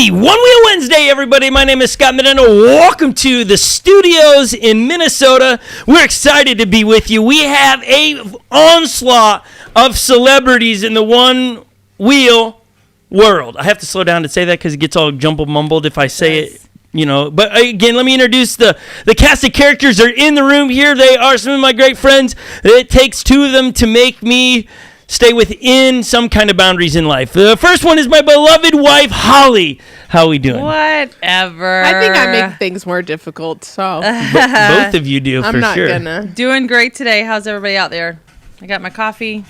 Happy One Wheel Wednesday, everybody. My name is Scott Mendenhall. Welcome to the studios in Minnesota. We're excited to be with you. We have a onslaught of celebrities in the one wheel world. I have to slow down to say that because it gets all jumbled mumbled if I say it. You know, but again, let me introduce the cast of characters that are in the room here. They are some of my great friends. It takes two of them to make me stay within some kind of boundaries in life. The first one is my beloved wife, Holly. How are we doing? Whatever. I think I make things more difficult, so. Both of you do, I'm for not sure. gonna. Doing great today. How's everybody out there? I got my coffee.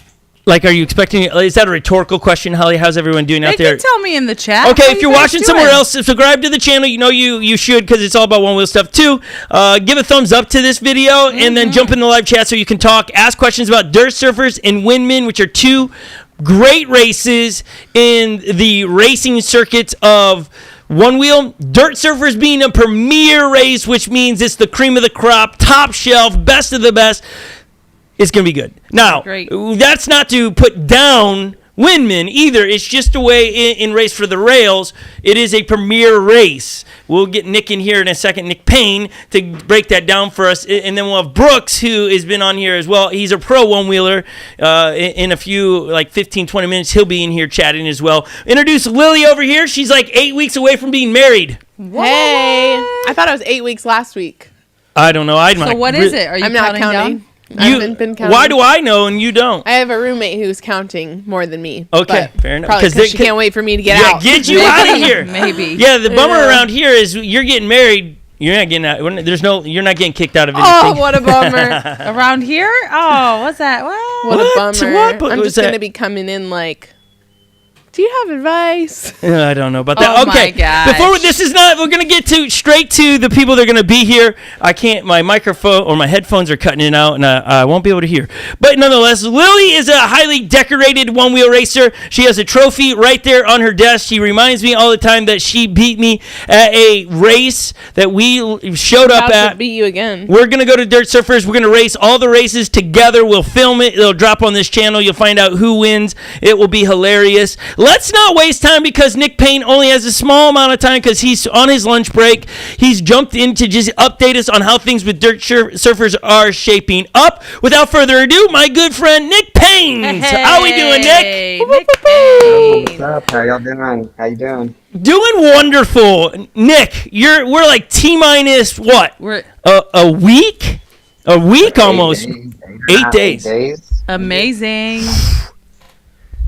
Like, are you expecting, is that a rhetorical question, Holly? How's everyone doing out They there? can tell me in the chat. Okay, How if you you're guys watching doing? somewhere else, subscribe to the channel. You know you should, because it's all about one wheel stuff too. Give a thumbs up to this video, and then jump in the live chat so you can talk. Ask questions about Dirtsurferz and Winman, which are two great races in the racing circuits of one wheel. Dirtsurferz being a premier race, which means it's the cream of the crop, top shelf, best of the best. It's going to be good. Now, Great. That's not to put down Winman either. It's just a way in Race for the Rails. It is a premier race. We'll get Nick in here in a second, Nick Payne, to break that down for us. And then we'll have Brooks, who has been on here as well. He's a pro one-wheeler. In a few, like 15, 20 minutes, he'll be in here chatting as well. Introduce Lily over here. She's like 8 weeks away from being married. Hey, I thought it was 8 weeks last week. I don't know. So what is it? Are you I'm not counting. down? I haven't been counting. Why do I know and you don't? I have a roommate who's counting more than me. Okay, fair enough. Probably because she can't wait for me to get out. Get you out of here. Maybe. Yeah, the bummer around here is you're getting married. You're not getting out. You're not getting kicked out of anything. Oh, what a bummer. Around here? Oh, what's that? What a bummer. I'm just going to be coming in like, do you have advice? I don't know about that. Oh Okay. my gosh. We're going to get straight to the people that are going to be here. I can't, my microphone or my headphones are cutting it out and I won't be able to hear. But nonetheless, Lily is a highly decorated one-wheel racer. She has a trophy right there on her desk. She reminds me all the time that she beat me at a race that we showed up About at. to beat you again. We're going to go to Dirtsurferz. We're going to race all the races together. We'll film it. It'll drop on this channel. You'll find out who wins. It will be hilarious. Let's not waste time because Nick Payne only has a small amount of time because he's on his lunch break. He's jumped in to just update us on how things with Dirtsurferz are shaping up. Without further ado, my good friend Nick Payne. How we doing, Nick? Nick Payne. What's up? How y'all doing? How you doing? Doing wonderful. Nick, we're like T-minus what? We're A week? A week almost. 8 days. 8 days. amazing.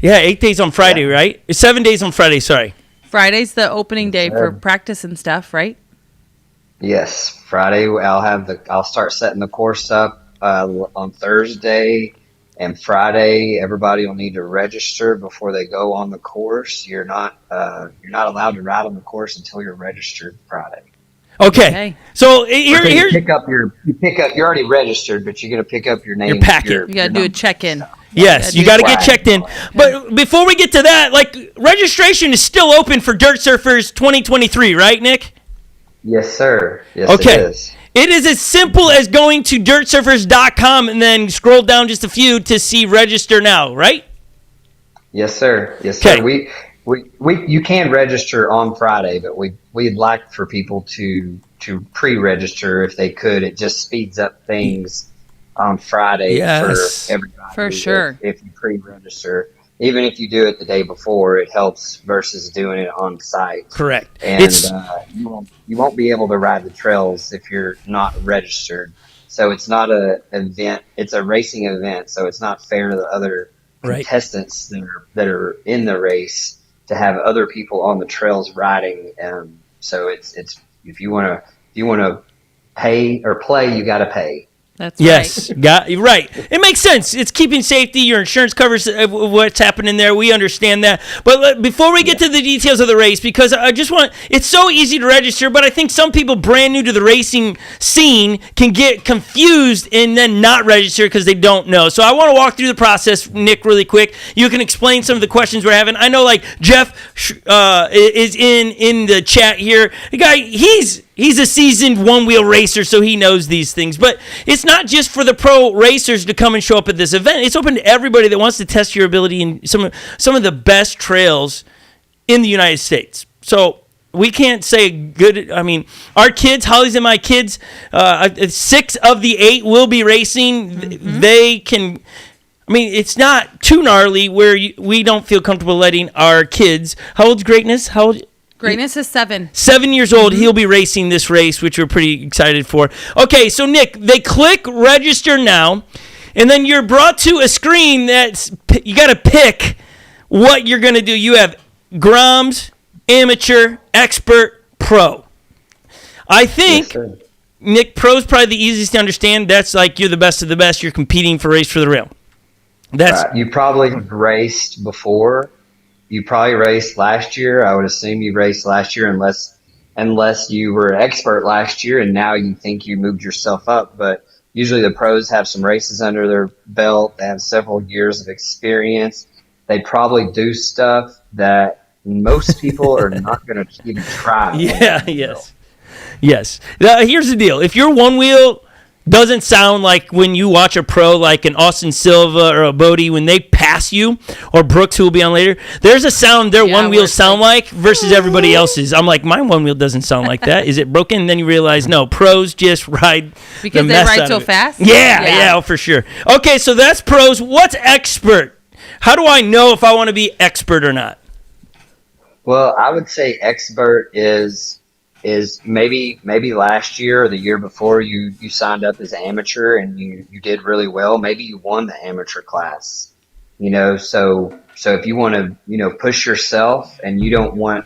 Yeah, 8 days on Friday, right? 7 days on Friday, sorry. Friday's the opening day for practice and stuff, right? Yes, Friday I'll start setting the course up on Thursday, and Friday everybody will need to register before they go on the course. You're not allowed to ride on the course until you're registered Friday. Okay. So here, you pick up. You're already registered, but you're gonna pick up your name. Your packet. You got to do a check-in. Yes, you got to get checked in. But before we get to that, like, registration is still open for Dirtsurferz 2023, right, Nick? Yes, sir. Yes, Okay. it is. It is as simple as going to dirtsurferz.com and then scroll down just a few to see register now, right? Yes, sir. Yes, sir. Okay. You can register on Friday, but we'd like for people to pre-register if they could. It just speeds up things on Friday Yes. for everybody. For sure. If you pre-register, even if you do it the day before, it helps versus doing it on site. Correct. And you won't be able to ride the trails if you're not registered. So it's not an event; it's a racing event. So it's not fair to the other contestants that are in the race to have other people on the trails riding. So it's if you want to pay or play, you got to pay. That's Yes, right. right. It makes sense. It's keeping safety. Your insurance covers what's happening there. We understand that. But before we get to the details of the race, because I just want, it's so easy to register, but I think some people brand new to the racing scene can get confused and then not register because they don't know. So I want to walk through the process, Nick, really quick. You can explain some of the questions we're having. I know, like, Jeff is in the chat here. The guy, he's a seasoned one-wheel racer, so he knows these things. But it's not just for the pro racers to come and show up at this event. It's open to everybody that wants to test your ability in some of the best trails in the United States. So we can't say good. I mean, our kids, Holly's and my kids, 6 of the 8 will be racing. Mm-hmm. They can. I mean, it's not too gnarly where we don't feel comfortable letting our kids. How old's Greatness? How old? Greatness is 7. 7 years old. He'll be racing this race, which we're pretty excited for. Okay, so Nick, they click register now, and then you're brought to a screen that's you got to pick what you're going to do. You have Groms, amateur, expert, pro. I think, yes, Nick, pro's probably the easiest to understand. That's like you're the best of the best. You're competing for Race for the Rail. That's you probably raced before. You probably raced last year. I would assume you raced last year unless you were an expert last year and now you think you moved yourself up. But usually the pros have some races under their belt. They have several years of experience. They probably do stuff that most people are not going to even try. Yes. Now, here's the deal. If your one wheel doesn't sound like when you watch a pro like an Austin Silva or a Bodie when they pass you, or Brooks who will be on later, there's a sound their one wheels sound like versus everybody else's. I'm like, my one wheel doesn't sound like that. Is it broken? And then you realize, no, pros just ride because they ride so fast? Yeah, for sure. Okay, so that's pros. What's expert? How do I know if I want to be expert or not? Well, I would say expert is maybe last year or the year before you signed up as amateur and you did really well. Maybe you won the amateur class, so if you want to, push yourself and you don't want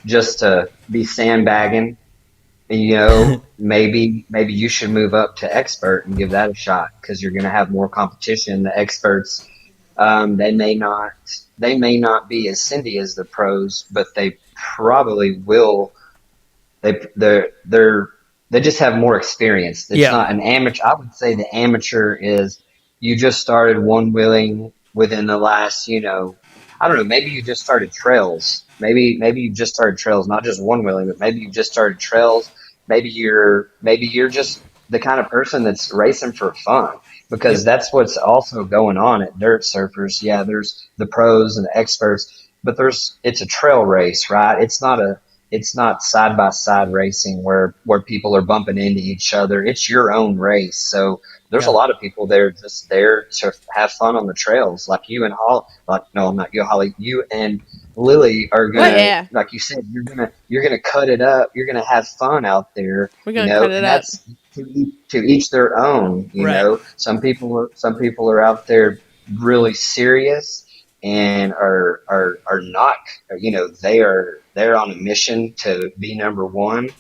just to be sandbagging, maybe you should move up to expert and give that a shot because you're going to have more competition. The experts, they may not be as cindy as the pros, but they probably will. They just have more experience. It's not an amateur. I would say the amateur is you just started one wheeling within the last, I don't know, maybe you just started trails. Maybe you just started trails, not just one wheeling, but maybe you just started trails. Maybe you're just the kind of person that's racing for fun because that's what's also going on at Dirtsurferz. Yeah, there's the pros and the experts, but it's a trail race, right? It's not side-by-side racing where people are bumping into each other. It's your own race. So there's a lot of people there just there to have fun on the trails. Like you and Holly, you and Lily are going to, like you said, you're going to cut it up. You're going to have fun out there. We're going to cut it up. That's to each their own, you know. Some people are out there really serious and are not, they're on a mission to be number one.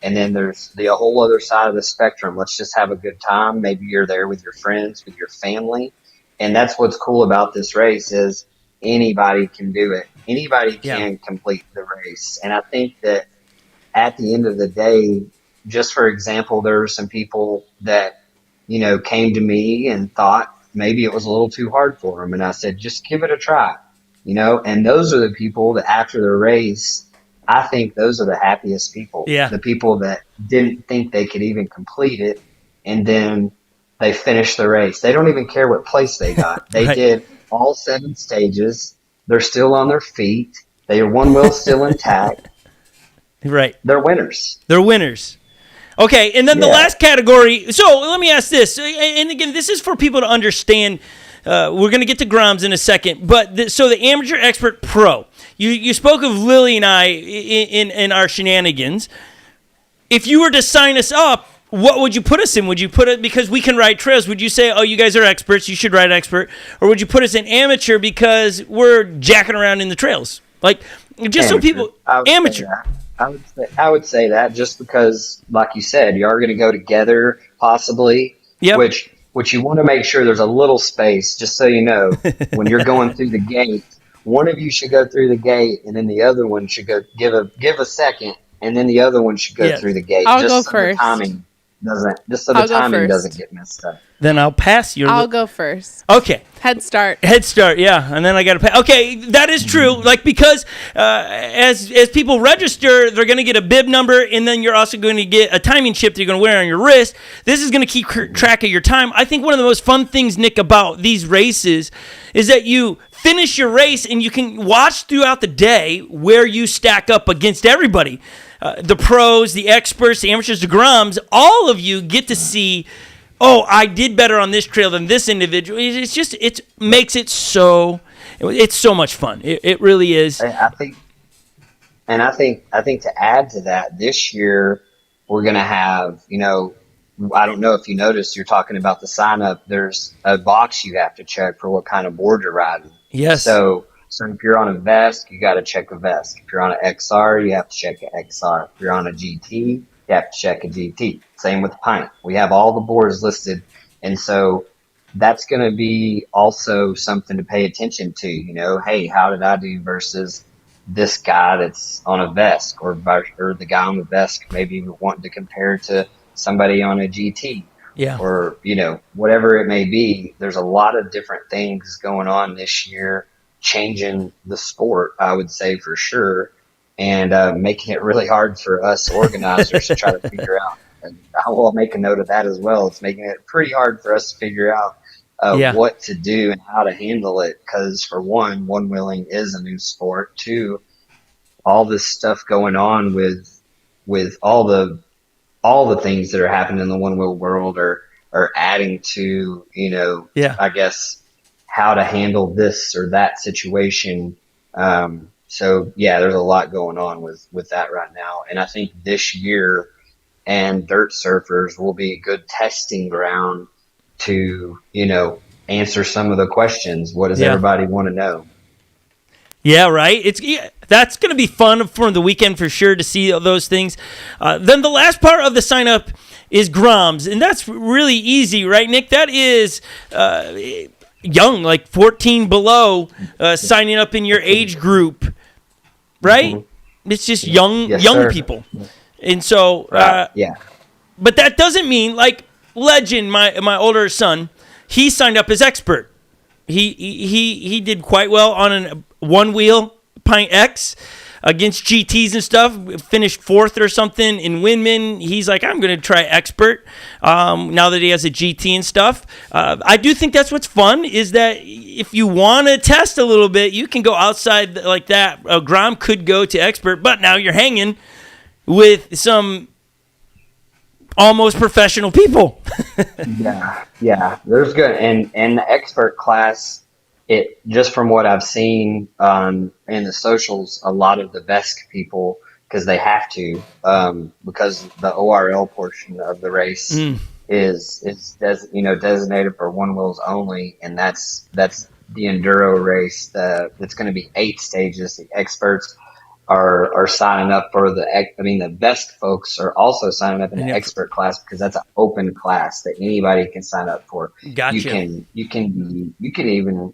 And then there's the whole other side of the spectrum. Let's just have a good time. Maybe you're there with your friends, with your family. And that's what's cool about this race is anybody can do it. Anybody can complete the race. And I think that at the end of the day, just for example, there were some people that, came to me and thought maybe it was a little too hard for them. And I said, just give it a try, and those are the people that after the race, I think those are the happiest people. Yeah. The people that didn't think they could even complete it. And then they finished the race. They don't even care what place they got. They did all 7 stages. They're still on their feet. Their one wheel's still intact. Right. They're winners. Okay, and then the last category. So let me ask this. And again, this is for people to understand. We're going to get to Groms in a second. But so the amateur, expert, pro. You spoke of Lily and I in our shenanigans. If you were to sign us up, what would you put us in? Would you put it because we can ride trails? Would you say, oh, you guys are experts, you should ride expert? Or would you put us in amateur because we're jacking around in the trails? Like, just amateur. So people, amateur. I would say that just because, like you said, you are going to go together possibly, which you want to make sure there's a little space, just so you know, when you're going through the gate, one of you should go through the gate and then the other one should go give a second and then the other one should go through the gate. I'll go first. The timing doesn't get messed up. Then I'll pass your... I'll go first. Okay. Head start, yeah. And then I got to pay. Okay, that is true. Like, because as people register, they're going to get a bib number, and then you're also going to get a timing chip that you're going to wear on your wrist. This is going to keep track of your time. I think one of the most fun things, Nick, about these races is that you finish your race, and you can watch throughout the day where you stack up against everybody. The pros, the experts, the amateurs, the Groms, all of you get to see, oh, I did better on this trail than this individual. It makes it so, it's so much fun. It really is. I think to add to that, this year we're going to have, I don't know if you noticed, you're talking about the sign up. There's a box you have to check for what kind of board you're riding. Yes. So if you're on a Vest, you got to check a Vest. If you're on an XR, you have to check an XR. If you're on a GT, you have to check a GT. Same with pint. We have all the boards listed. And so that's going to be also something to pay attention to, hey, how did I do versus this guy that's on a Vest, or the guy on the Vest maybe wanting to compare to somebody on a GT. Yeah. Or, whatever it may be. There's a lot of different things going on this year, changing the sport, I would say, for sure, and making it really hard for us organizers to try to figure out. And I will make a note of that as well. It's making it pretty hard for us to figure out what to do and how to handle it. Because for one wheeling is a new sport. Two, all this stuff going on with all the things that are happening in the one wheel world are adding to, I guess, how to handle this or that situation. So there's a lot going on with that right now. And I think this year and Dirtsurferz will be a good testing ground to, answer some of the questions. What does everybody want to know? Yeah, right. That's going to be fun for the weekend for sure to see those things. Then the last part of the sign up is Groms, and that's really easy, right, Nick? That is young, like 14 below, signing up in your age group, right? Mm-hmm. It's just young people, and so But that doesn't mean, like Legend, my older son, he signed up as expert. He did quite well on a one wheel Pint X against GTs and stuff. Finished 4th or something in Winman. He's like, I'm going to try expert now that he has a GT and stuff. I do think that's what's fun, is that if you want to test a little bit, you can go outside like that. Grom could go to expert, but now you're hanging with some almost professional people. Yeah, there's good. And the expert class, it just from what I've seen in the socials, a lot of the Vest people, because they have to, because the ORL portion of the race is designated for one wheels only, and that's the enduro race. That's going to be 8 stages. The experts are signing up for the Vest folks are also signing up in the expert class, because that's an open class that anybody can sign up for. Gotcha. You can even,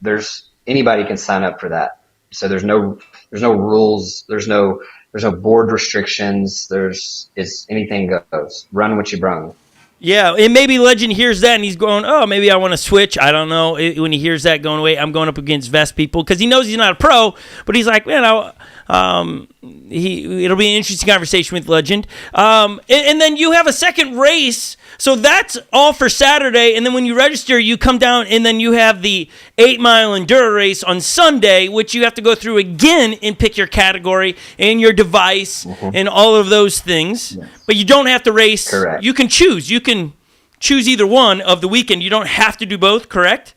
there's anybody can sign up for that. So there's no rules. There's no board restrictions. It's anything goes. Run what you brung. Yeah, and maybe Legend hears that and he's going, oh, maybe I want to switch. I don't know. When he hears that going away, I'm going up against Vest people, because he knows he's not a pro, but he's like, it'll be an interesting conversation with Legend. And then you have a second race, so that's all for Saturday. And then when you register, you come down, and then you have the 8-mile enduro race on Sunday, which you have to go through again and pick your category and your device and all of those things. Yes. But you don't have to race. Correct. You can choose. You can choose either one of the weekend. You don't have to do both, correct?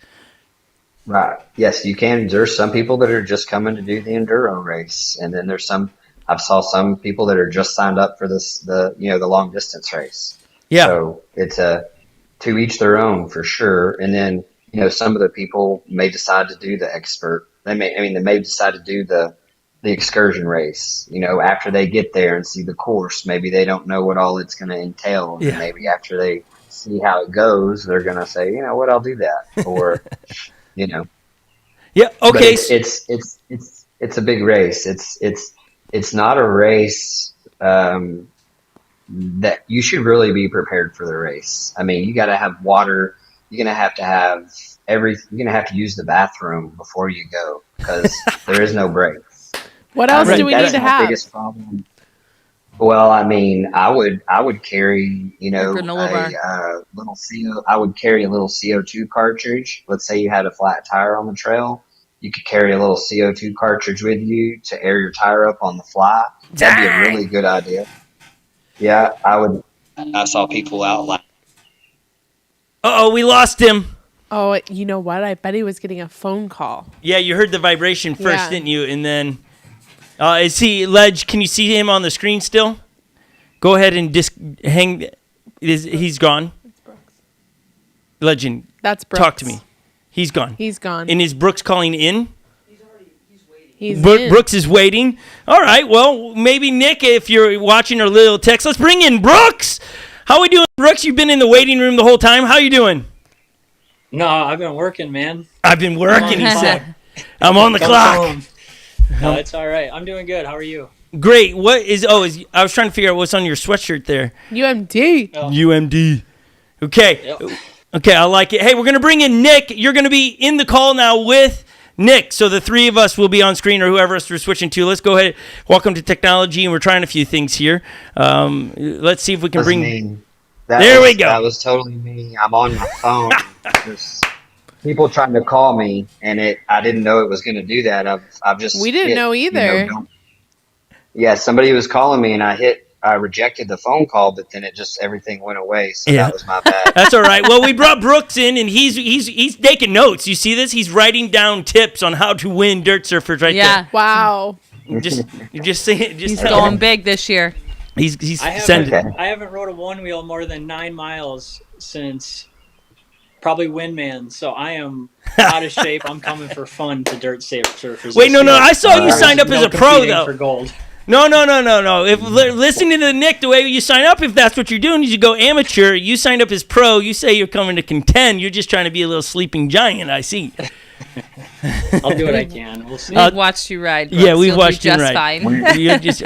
Right. Yes, you can. There's some people that are just coming to do the enduro race, and then I saw some people that are just signed up for the long distance race. Yeah. So it's to each their own for sure. And then, some of the people may decide to do the expert. They may decide to do the excursion race, after they get there and see the course. Maybe they don't know what all it's going to entail. Yeah. And maybe after they see how it goes, they're going to say, what, I'll do that. Or, Yeah. Okay. It's a big race. It's not a race, that you should really be prepared for the race. I mean, you got to have water. You're going to have everything. You're going to have to use the bathroom before you go, because there is no breaks. What else do we need to have? Biggest problem. Well, I mean, I would carry, A granola bar. little CO. I would carry a little CO2 cartridge. Let's say you had a flat tire on the trail, you could carry a little CO2 cartridge with you to air your tire up on the fly. That'd be a really Dang. good idea. Yeah, I would. I saw people out like. Uh-oh, we lost him. Oh, you know what? I bet he was getting a phone call. Yeah, you heard the vibration first, Yeah. didn't you? And then, is he, Ledge, can you see him on the screen still? Go ahead and he's gone. Legend, That's Brooks. talk to me. He's gone. He's gone. And is Brooks calling in? He's in. Brooks is waiting. All right, well, maybe Nick, if you're watching our little text, let's bring in Brooks. How we doing, Brooks? You've been in the waiting room the whole time. How you doing? No, I've been working, man. I've been working, he clock. said. I'm on the Come clock. home. No, it's all right. I'm doing good. How are you? Great. I was trying to figure out what's on your sweatshirt there. UMD. Oh. UMD. Okay. Yep. Okay, I like it. Hey, we're going to bring in Nick. You're going to be in the call now with Nick. So the three of us will be on screen, or whoever else we're switching to. Let's go ahead. Welcome to technology, and we're trying a few things here. Let's see if we can bring... Me. There we go. That was totally me. I'm on my phone. There's people trying to call me, and I didn't know it was going to do that. I've just We didn't know either. Yeah, somebody was calling me, and I rejected the phone call, but then everything went away. So Yeah. that was my bad. That's all right. Well, we brought Brooks in, and he's taking notes. You see this? He's writing down tips on how to win Dirtsurferz right Yeah. Wow. there. Just say it. He's going big this year. He's I sending. haven't, I haven't rode a one wheel more than 9 miles since probably Winman, so I am out of shape. I'm coming for fun to Dirtsurferz. Wait, no. I saw you signed up as a pro, competing though. For gold. No. If listening to Nick, the way you sign up, if that's what you're doing, is you go amateur. You signed up as pro. You say you're coming to contend. You're just trying to be a little sleeping giant. I see. I'll do what I can. We'll see. We've watched you ride. Brooks. Yeah, we've You'll watched do you just ride. fine. You're just,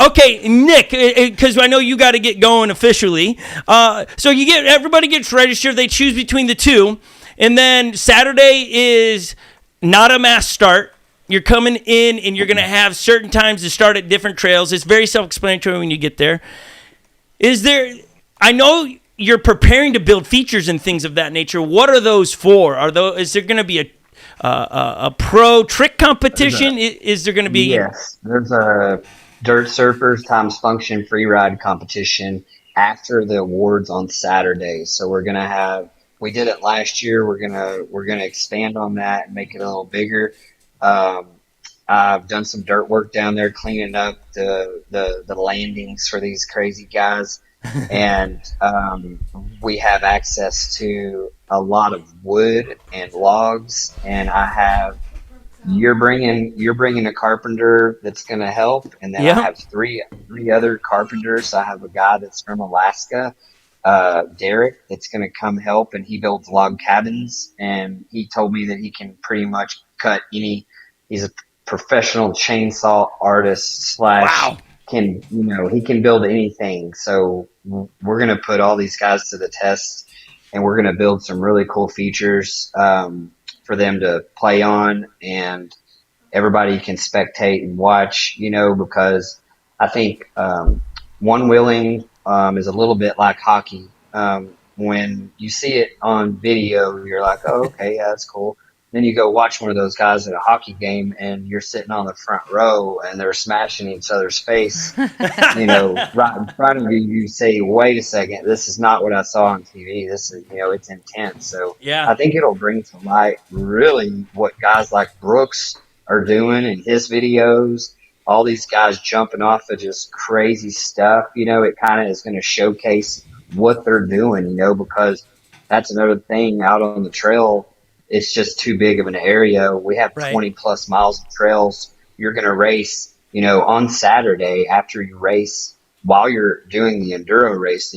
okay, Nick, because I know you got to get going officially. So everybody gets registered. They choose between the two, and then Saturday is not a mass start. You're coming in, and you're going to have certain times to start at different trails. It's very self-explanatory when you get there. I know you're preparing to build features and things of that nature. What are those for? Is there going to be a pro trick competition? Is there going to be? Yes, there's a Dirtsurferz times function free ride competition after the awards on Saturday. So we did it last year. We're gonna expand on that and make it a little bigger. I've done some dirt work down there, cleaning up the landings for these crazy guys, and we have access to a lot of wood and logs. And you're bringing a carpenter that's going to help, and then Yeah. I have three other carpenters. I have a guy that's from Alaska, Derek, that's going to come help, and he builds log cabins. And he told me that he can pretty much cut any. He's a professional chainsaw artist / Wow. he can build anything. So we're going to put all these guys to the test, and we're going to build some really cool features for them to play on, and everybody can spectate and watch, because I think one wheeling is a little bit like hockey. When you see it on video, you're like, oh, okay, yeah, that's cool. Then you go watch one of those guys at a hockey game, and you're sitting on the front row, and they're smashing each other's face, right in front of you. You say, wait a second, this is not what I saw on TV. This is, it's intense. So Yeah. I think it'll bring to light really what guys like Brooks are doing in his videos. All these guys jumping off of just crazy stuff. It kind of is going to showcase what they're doing, because that's another thing out on the trail. It's just too big of an area. We have Right. 20 plus miles of trails. You're going to race, on Saturday after you race. While you're doing the enduro race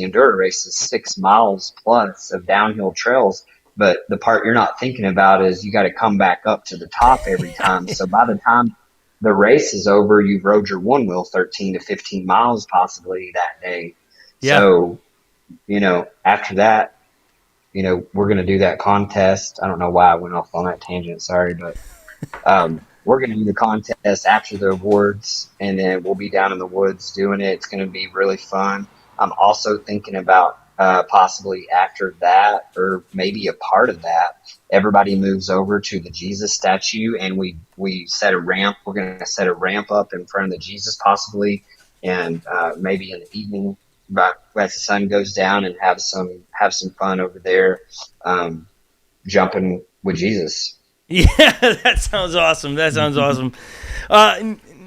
is 6 miles plus of downhill trails. But the part you're not thinking about is you got to come back up to the top every time. So by the time the race is over, you've rode your one wheel 13 to 15 miles possibly that day. Yeah. So, after that, we're going to do that contest. I don't know why I went off on that tangent. Sorry, but we're going to do the contest after the awards, and then we'll be down in the woods doing it. It's going to be really fun. I'm also thinking about possibly after that, or maybe a part of that, everybody moves over to the Jesus statue, and we set a ramp. We're going to set a ramp up in front of the Jesus possibly, and maybe in the evening, but as the sun goes down, and have some fun over there, jumping with Jesus. Yeah, that sounds awesome. That sounds awesome.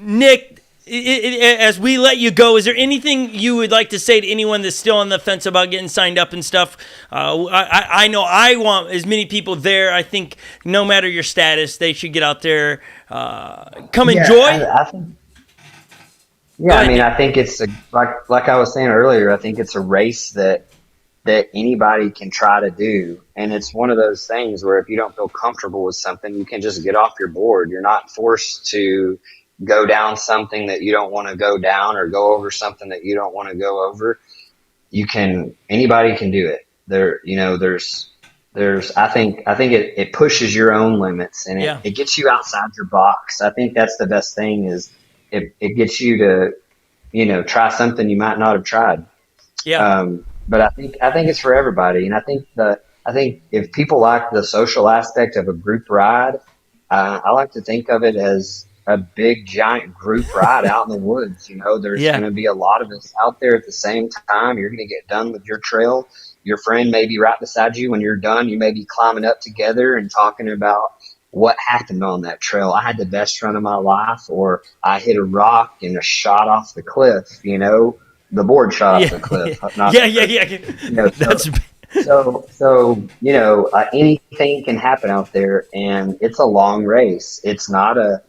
Nick, as we let you go, is there anything you would like to say to anyone that's still on the fence about getting signed up and stuff? I know I want as many people there. I think no matter your status, they should get out there, come enjoy. I think. Yeah, I mean, I think it's like I was saying earlier. I think it's a race that anybody can try to do. And it's one of those things where if you don't feel comfortable with something, you can just get off your board. You're not forced to go down something that you don't want to go down, or go over something that you don't want to go over. Anybody can do it. I think it pushes your own limits, and it gets you outside your box. I think that's the best thing, is it gets you to, try something you might not have tried. Yeah. But I think it's for everybody, and I think if people like the social aspect of a group ride, I like to think of it as a big giant group ride out in the woods. There's going to be a lot of us out there at the same time. You're going to get done with your trail. Your friend may be right beside you when you're done. You may be climbing up together and talking about what happened on that trail. I had the best run of my life, or I hit a rock and a shot off the cliff. The board shot off the cliff. Anything can happen out there, and it's a long race. It's not a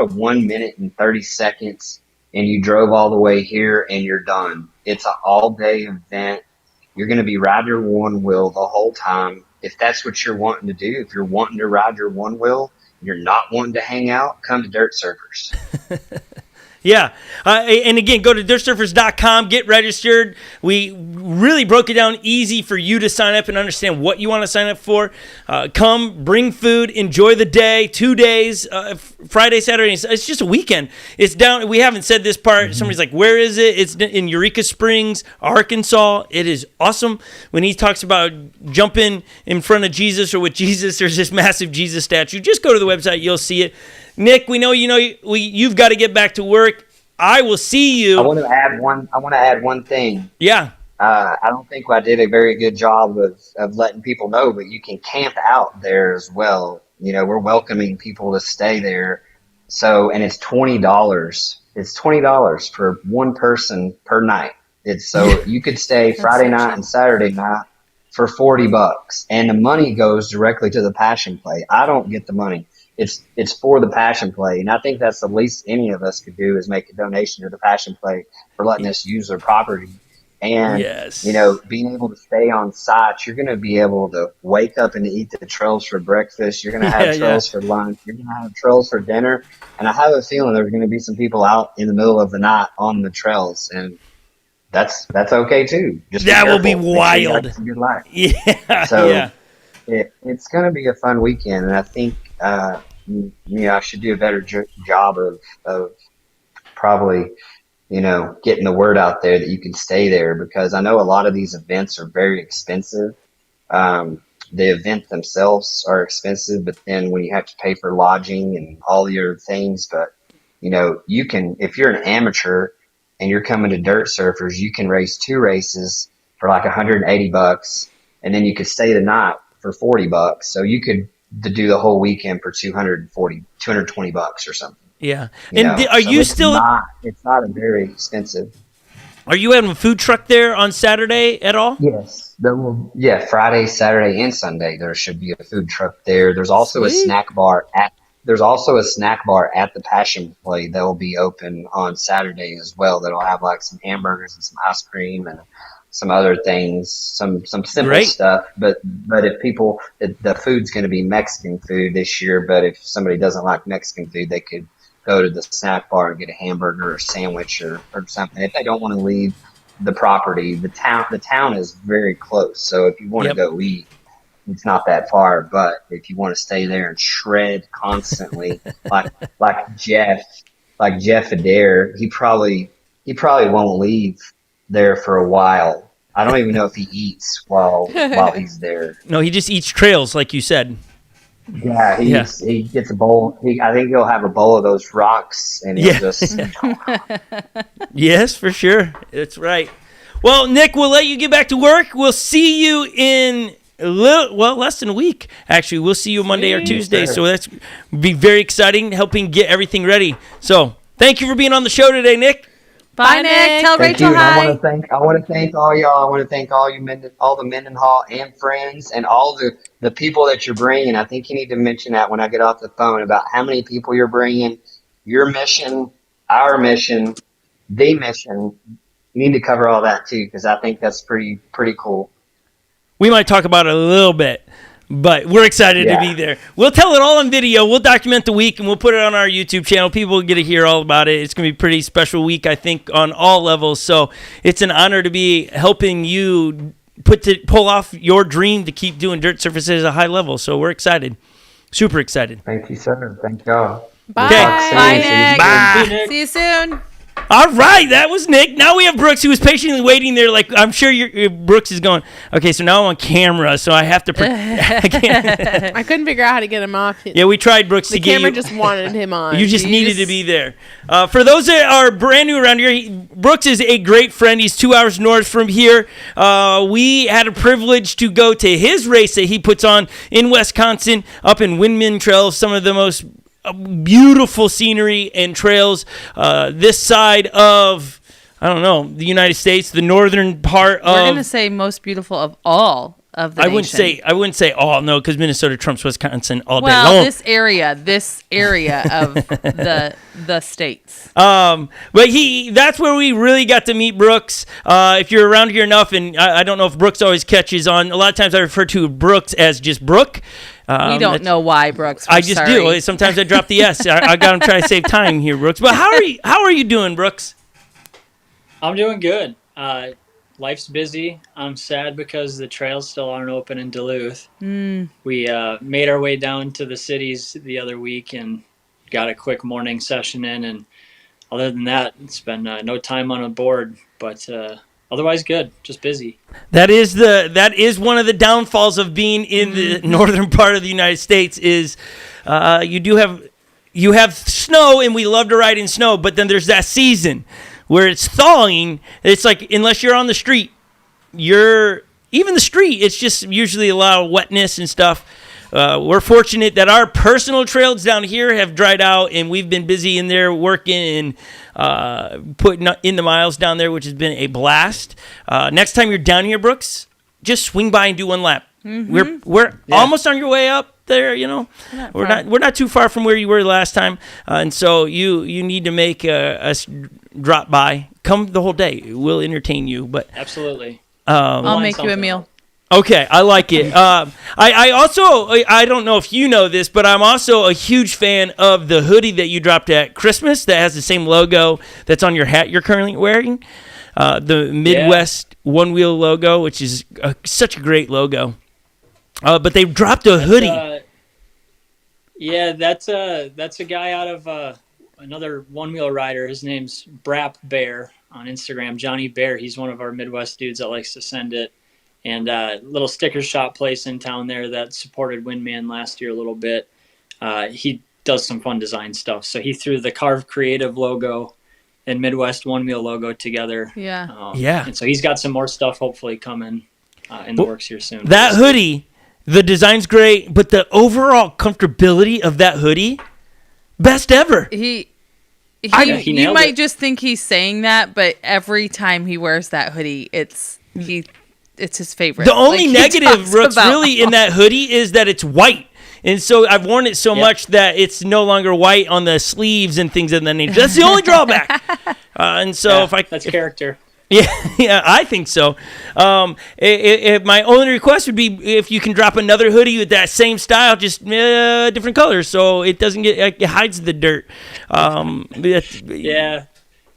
1 minute and 30 seconds and you drove all the way here and you're done. It's an all day event. You're going to be riding your one wheel the whole time. If that's what you're wanting to do, if you're wanting to ride your one wheel, you're not wanting to hang out, come to Dirtsurferz. Yeah. And again, go to dirtsurferz.com, get registered. We really broke it down easy for you to sign up and understand what you want to sign up for. Come, bring food, enjoy the day, 2 days, Friday, Saturday. It's just a weekend. It's down. We haven't said this part. Somebody's like, where is it? It's in Eureka Springs, Arkansas. It is awesome. When he talks about jumping in front of Jesus or with Jesus, there's this massive Jesus statue. Just go to the website. You'll see it. Nick, we know you've got to get back to work. I will see you. I want to add one thing. Yeah. I don't think I did a very good job of letting people know, but you can camp out there as well. We're welcoming people to stay there. So, and it's $20. It's $20 for one person per night. You could stay Friday night and Saturday night for $40, and the money goes directly to the Passion Play. I don't get the money. It's for the Passion Play, and I think that's the least any of us could do, is make a donation to the Passion Play for letting us use their property. And being able to stay on site, you're going to be able to wake up and eat the trails for breakfast. You're going to have trails for lunch. You're going to have trails for dinner. And I have a feeling there's going to be some people out in the middle of the night on the trails, and that's okay too. That will be wild. Yeah. So it's going to be a fun weekend, and I think I should do a better job of probably getting the word out there that you can stay there, because I know a lot of these events are very expensive. The event themselves are expensive, but then when you have to pay for lodging and all the other things, but you can, if you're an amateur and you're coming to Dirtsurferz, you can race 2 races for like $180, and then you could stay the night for $40. So you could do the whole weekend for $220 or something. Yeah. Are you still? It's not a very expensive. Are you having a food truck there on Saturday at all? Yes. Friday, Saturday, and Sunday there should be a food truck there. There's also a snack bar at the Passion Play that will be open on Saturday as well. That'll have like some hamburgers and some ice cream and some other things, some simple stuff. But if people, the food's going to be Mexican food this year. But if somebody doesn't like Mexican food, they could go to the snack bar and get a hamburger or a sandwich or something. If they don't want to leave the property, the town is very close. So if you want to go eat, it's not that far. But if you want to stay there and shred constantly, like Jeff Adair, he probably won't leave there for a while. I don't even know if he eats while he's there. No, he just eats trails, like you said. Yeah, he gets a bowl. I think he'll have a bowl of those rocks, and he'll just. Yes, for sure. That's right. Well, Nick, we'll let you get back to work. We'll see you in less than a week. Actually, we'll see you Monday or Tuesday. Sure. So that's be very exciting, helping get everything ready. So thank you for being on the show today, Nick. Bye, Nick. Tell Thank Rachel you. hi. I want to thank all y'all. I want to thank all the Mendenhall and friends, and all the people that you're bringing. I think you need to mention that when I get off the phone about how many people you're bringing, your mission, our mission, the mission. You need to cover all that too, because I think that's pretty cool. We might talk about it a little bit, but we're excited to be there. We'll tell it all on video. We'll document the week, and we'll put it on our YouTube channel. People will get to hear all about it. It's going to be a pretty special week, I think, on all levels. So it's an honor to be helping you pull off your dream to keep doing Dirtsurferz at a high level. So we're excited. Super excited. Thank you, sir. Thank y'all. Bye. Okay. Bye, Nick. Bye. See you soon. All right, that was Nick. Now we have Brooks, who was patiently waiting there. Like, I'm sure Brooks is going, okay, so now I'm on camera, so I have to... I couldn't figure out how to get him off. Yeah, we tried, Brooks, to get you... The camera just wanted him on. You just needed to be there. For those that are brand new around here, Brooks is a great friend. He's 2 hours north from here. We had a privilege to go to his race that he puts on in Wisconsin, up in Winman Trail, some of the most beautiful scenery and trails this side of, I don't know, the United States, the northern part of... We're going to say most beautiful of all of the nation. I wouldn't say all, no, because Minnesota trumps Wisconsin all day well, long. this area of the states. But that's where we really got to meet Brooks. If you're around here enough, and I don't know if Brooks always catches on, a lot of times I refer to Brooks as just Brooke. We don't know why, Brooks. I just do. Sometimes I drop the S. I got to try to save time here, Brooks. But how are you doing, Brooks? I'm doing good. Life's busy. I'm sad because the trails still aren't open in Duluth. We made our way down to the cities the other week and got a quick morning session in. And other than that, it's been no time on a board. But otherwise, good. Just busy. That is one of the downfalls of being in the northern part of the United States is you have snow, and we love to ride in snow, but then there's that season where it's thawing. It's like, unless you're on the street, it's just usually a lot of wetness and stuff. We're fortunate that our personal trails down here have dried out, and we've been busy in there working and putting in the miles down there, which has been a blast. Next time you're down here, Brooks, just swing by and do one lap. We're almost on your way up there, you know. We're not too far from where you were last time, and so you need to make a drop by. Come the whole day. We'll entertain you. But absolutely, I'll make you a meal. Okay, I like it. I also, I don't know if you know this, but I'm also a huge fan of the hoodie that you dropped at Christmas that has the same logo that's on your hat you're currently wearing. The Midwest Onewheel logo, which is such a great logo. But they dropped a hoodie. That's a guy out of another one-wheel rider. His name's Brap Bear on Instagram, Johnny Bear. He's one of our Midwest dudes that likes to send it. And a little sticker shop place in town there that supported Winman last year a little bit. He does some fun design stuff. So he threw the Carve Creative logo and Midwest One Wheel logo together. Yeah. And so he's got some more stuff hopefully coming in the works here soon. That hoodie, the design's great, but the overall comfortability of that hoodie, best ever. You nailed might it. just think he's saying that, but every time he wears that hoodie, it's his favorite. The only negative, talks Brooks, about- really in that hoodie is that it's white. And so I've worn it so much that it's no longer white on the sleeves and things of that nature. That's the only drawback. And so that's character. Yeah, I think so. My only request would be if you can drop another hoodie with that same style, just different colors, so it doesn't it hides the dirt. He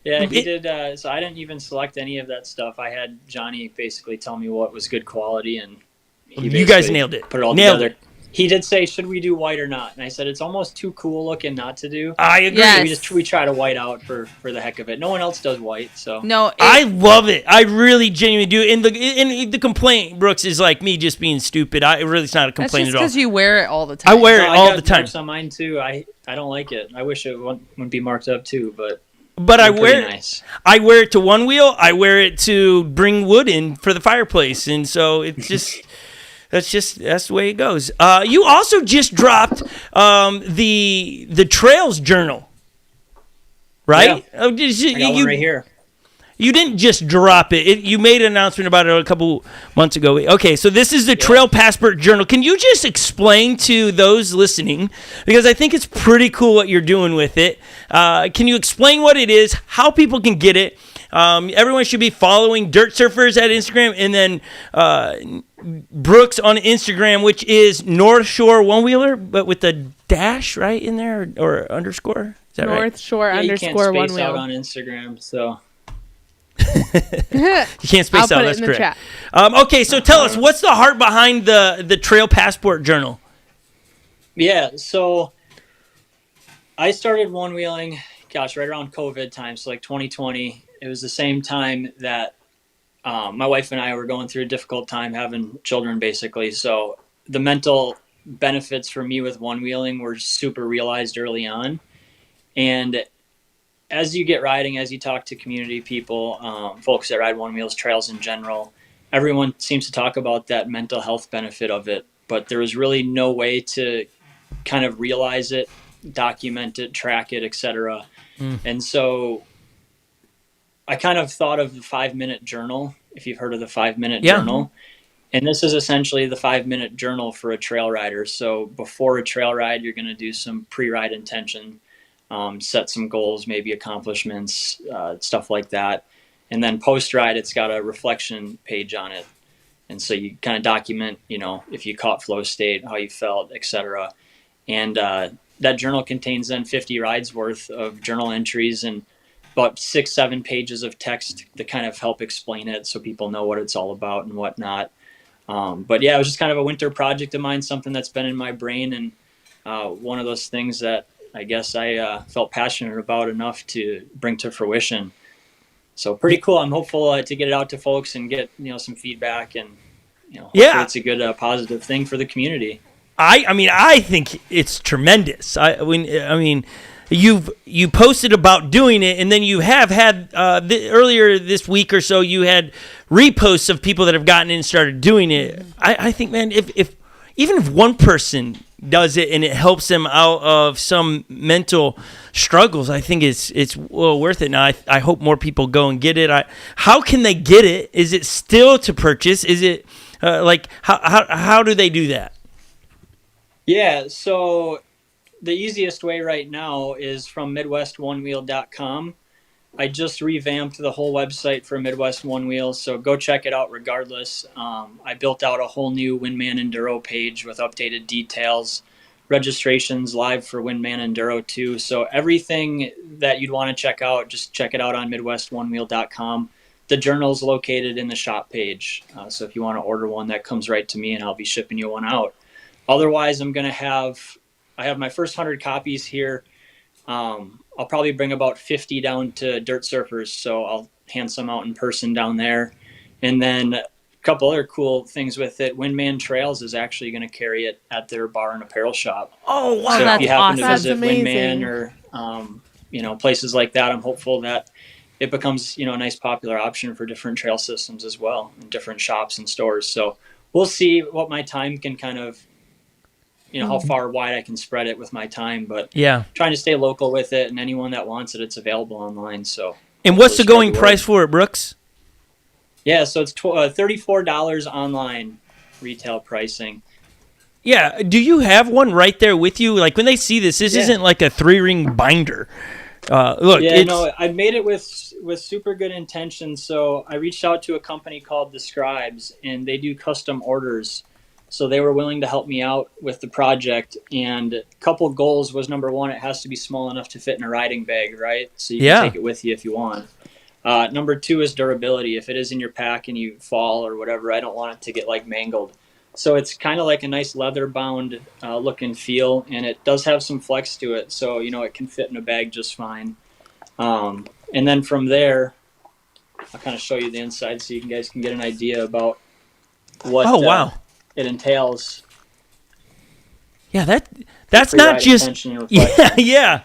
did. So I didn't even select any of that stuff. I had Johnny basically tell me what was good quality, and You guys nailed it. Put it all together. He did say, should we do white or not? And I said, it's almost too cool looking not to do. I agree. Yes. So we try to white out for the heck of it. No one else does white, so. No, I love it. I really genuinely do. And the complaint, Brooks, is like me just being stupid. It's not a that's complaint just at all. because you wear it all the time. I wear it all the time. Marks on mine too. I don't like it. I wish it would be marked up too, but I wear it. Nice. I wear it to Onewheel. I wear it to bring wood in for the fireplace, and so it's just. That's the way it goes. You also just dropped the Trails Journal, right? Yeah. I got one right here. You didn't just drop it. You made an announcement about it a couple months ago. Okay, so this is the Trail Passport Journal. Can you just explain to those listening, because I think it's pretty cool what you're doing with it. Can you explain what it is, how people can get it? Everyone should be following Dirtsurferz at Instagram, and then Brooks on Instagram, which is North Shore One Wheeler, but with the dash right in there or underscore. Is that right? North Shore You underscore can't One space Wheel. out on Instagram, so. You can't space I'll out. put it That's in the correct. chat. Okay, so tell us, what's the heart behind the Trail Passport Journal? Yeah, so I started one wheeling, right around COVID time, so like 2020. It was the same time that my wife and I were going through a difficult time having children, basically. So the mental benefits for me with one wheeling were super realized early on. And as you get riding, as you talk to community people, folks that ride one wheels, trails in general, everyone seems to talk about that mental health benefit of it. But there was really no way to kind of realize it, document it, track it, etc. And so I kind of thought of the 5-minute journal, if you've heard of the 5-minute journal. And this is essentially the 5-minute journal for a trail rider. So before a trail ride, you're going to do some pre-ride intention, set some goals, maybe accomplishments, stuff like that. And then post-ride, it's got a reflection page on it. And so you kind of document, if you caught flow state, how you felt, etc. And that journal contains then 50 rides worth of journal entries and about 6-7 pages of text that kind of help explain it so people know what it's all about and whatnot. But yeah, it was just kind of a winter project of mine, something that's been in my brain, and one of those things that I guess I felt passionate about enough to bring to fruition. So pretty cool. I'm hopeful to get it out to folks and get some feedback, and hopefully it's a good positive thing for the community. I think it's tremendous. You posted about doing it, and then you have had earlier this week or so you had reposts of people that have gotten in and started doing it. I think, man, if even if one person does it and it helps them out of some mental struggles, I think it's well worth it. Now I hope more people go and get it. How can they get it? Is it still to purchase? Is it how do they do that? Yeah, so the easiest way right now is from MidwestOnewheel.com. I just revamped the whole website for Midwest One Wheel, so go check it out regardless. I built out a whole new Winman Enduro page with updated details, registrations live for Winman Enduro too. So everything that you'd want to check out, just check it out on MidwestOnewheel.com. The journal is located in the shop page, so if you want to order one, that comes right to me, and I'll be shipping you one out. Otherwise, I have my first 100 copies here. I'll probably bring about 50 down to Dirtsurferz, so I'll hand some out in person down there. And then a couple other cool things with it. Winman Trails is actually going to carry it at their bar and apparel shop. Oh, wow. So if you happen to That's visit amazing. Winman or places like that, I'm hopeful that it becomes a nice popular option for different trail systems as well, in different shops and stores. So we'll see what my time can kind of how far wide I can spread it with my time, but trying to stay local with it, and anyone that wants it, it's available online. So, and what's the going price for it, Brooks? Yeah, so it's $34 online retail pricing. Yeah, do you have one right there with you? Like when they see this isn't like a 3-ring binder. Look, I made it with super good intentions. So I reached out to a company called The Scribes, and they do custom orders. So they were willing to help me out with the project, and a couple goals was, number one, it has to be small enough to fit in a riding bag, right? So you can take it with you if you want. Number two is durability. If it is in your pack and you fall or whatever, I don't want it to get mangled. So it's kind of like a nice leather bound look and feel, and it does have some flex to it. So, it can fit in a bag just fine. And then from there, I'll kind of show you the inside so you guys can get an idea about what wow. It entails. Yeah, that's not just yeah.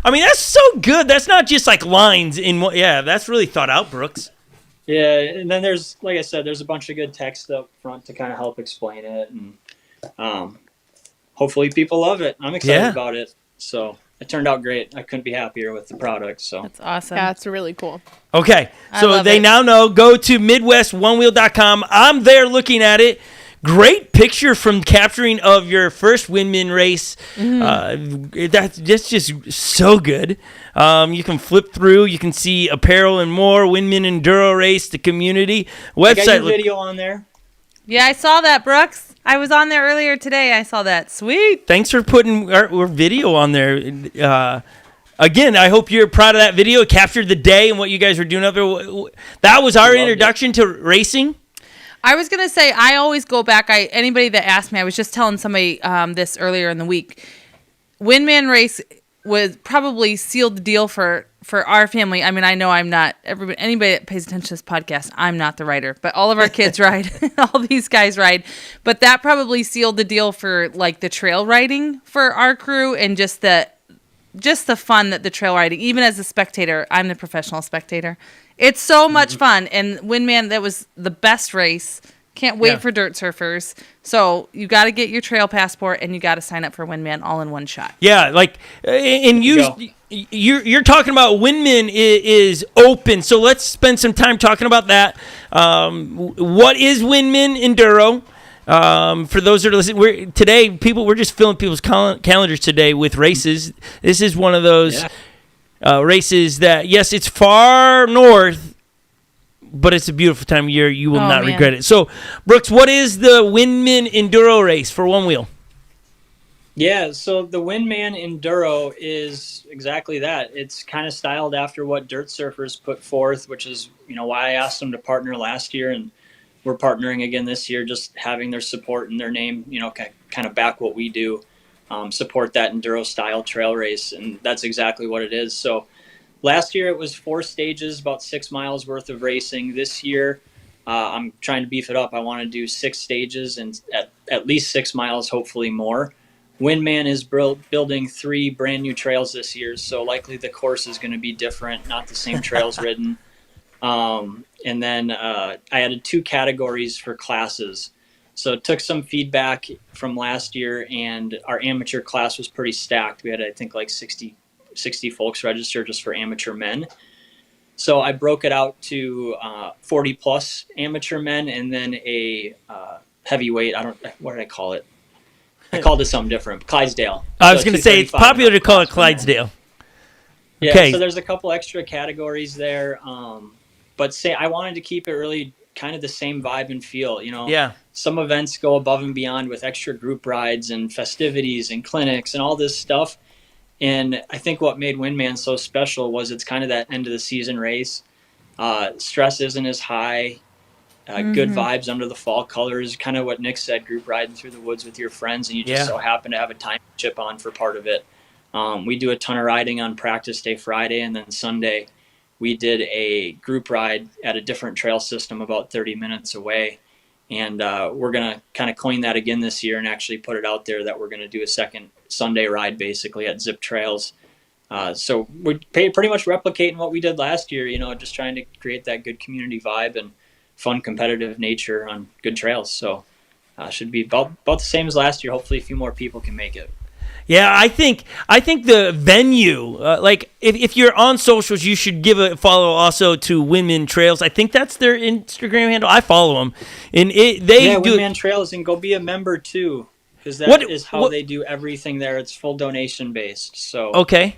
I mean, that's so good. That's not just like lines in what. Yeah, that's really thought out, Brooks. Yeah, and then there's, like I said, there's a bunch of good text up front to kind of help explain it, and hopefully people love it. I'm excited about it. So it turned out great. I couldn't be happier with the product. So that's awesome. Yeah, it's really cool. Okay, so they now know. Go to MidwestOnewheel.com. I'm there looking at it. Great picture from capturing of your first Winman race. That's just so good. You can flip through. You can see apparel and more. Winman Enduro race, the community website. I got your video on there. Yeah, I saw that, Brooks. I was on there earlier today. I saw that. Sweet. Thanks for putting our video on there. Again, I hope you're proud of that video. It captured the day and what you guys were doing up there. That was our introduction to racing. I was going to say, I always go back. Anybody that asked me, I was just telling somebody this earlier in the week. Winman Race was probably sealed the deal for our family. I mean, I know I'm not, anybody that pays attention to this podcast, I'm not the rider, but all of our kids ride. All these guys ride. But that probably sealed the deal for like the trail riding for our crew and just the fun that the trail riding, even as a spectator, I'm the professional spectator. It's so much fun. And Winman, that was the best race. Can't wait for Dirtsurferz. So you got to get your trail passport and you got to sign up for Winman all in one shot. Yeah, like, and you're talking about Winman is open. So let's spend some time talking about that. What is Winman Enduro? For those that are listening, we're just filling people's calendars today with races. This is one of those races that, yes, it's far north, but it's a beautiful time of year. You will not regret it. So, Brooks, what is the Winman Enduro race for one wheel? Yeah, so the Winman Enduro is exactly that. It's kind of styled after what Dirtsurferz put forth, which is, why I asked them to partner last year, and we're partnering again this year, just having their support and their name, kind of back what we do, support that Enduro style trail race. And that's exactly what it is. So last year it was 4 stages, about 6 miles worth of racing. This year, I'm trying to beef it up. I want to do 6 stages and at least 6 miles, hopefully more. Winman is building 3 brand new trails this year. So likely the course is going to be different, not the same trails ridden. And then I added 2 categories for classes. So it took some feedback from last year, and our amateur class was pretty stacked. We had, I think, like 60 folks registered just for amateur men. So I broke it out to 40-plus amateur men and then a heavyweight. What did I call it? I called it something different. Clydesdale. I was going to say, it's popular to call it Clydesdale. Yeah, okay. So there's a couple extra categories there. But I wanted to keep it really kind of the same vibe and feel, Some events go above and beyond with extra group rides and festivities and clinics and all this stuff. And I think what made Winman so special was it's kind of that end of the season race. Stress isn't as high. Good vibes under the fall colors, kind of what Nick said, group riding through the woods with your friends, and you just so happen to have a time chip on for part of it. We do a ton of riding on practice day Friday, and then Sunday we did a group ride at a different trail system about 30 minutes away. And we're going to kind of coin that again this year and actually put it out there that we're going to do a second Sunday ride basically at Zip Trails. So we're pretty much replicating what we did last year, just trying to create that good community vibe and fun competitive nature on good trails. So should be about the same as last year. Hopefully a few more people can make it. Yeah, I think the venue, like if you're on socials, you should give a follow also to Winman Trails. I think that's their Instagram handle. I follow them, and do Winman Trails, and go be a member too, because that is how they do everything there. It's full donation based. So okay.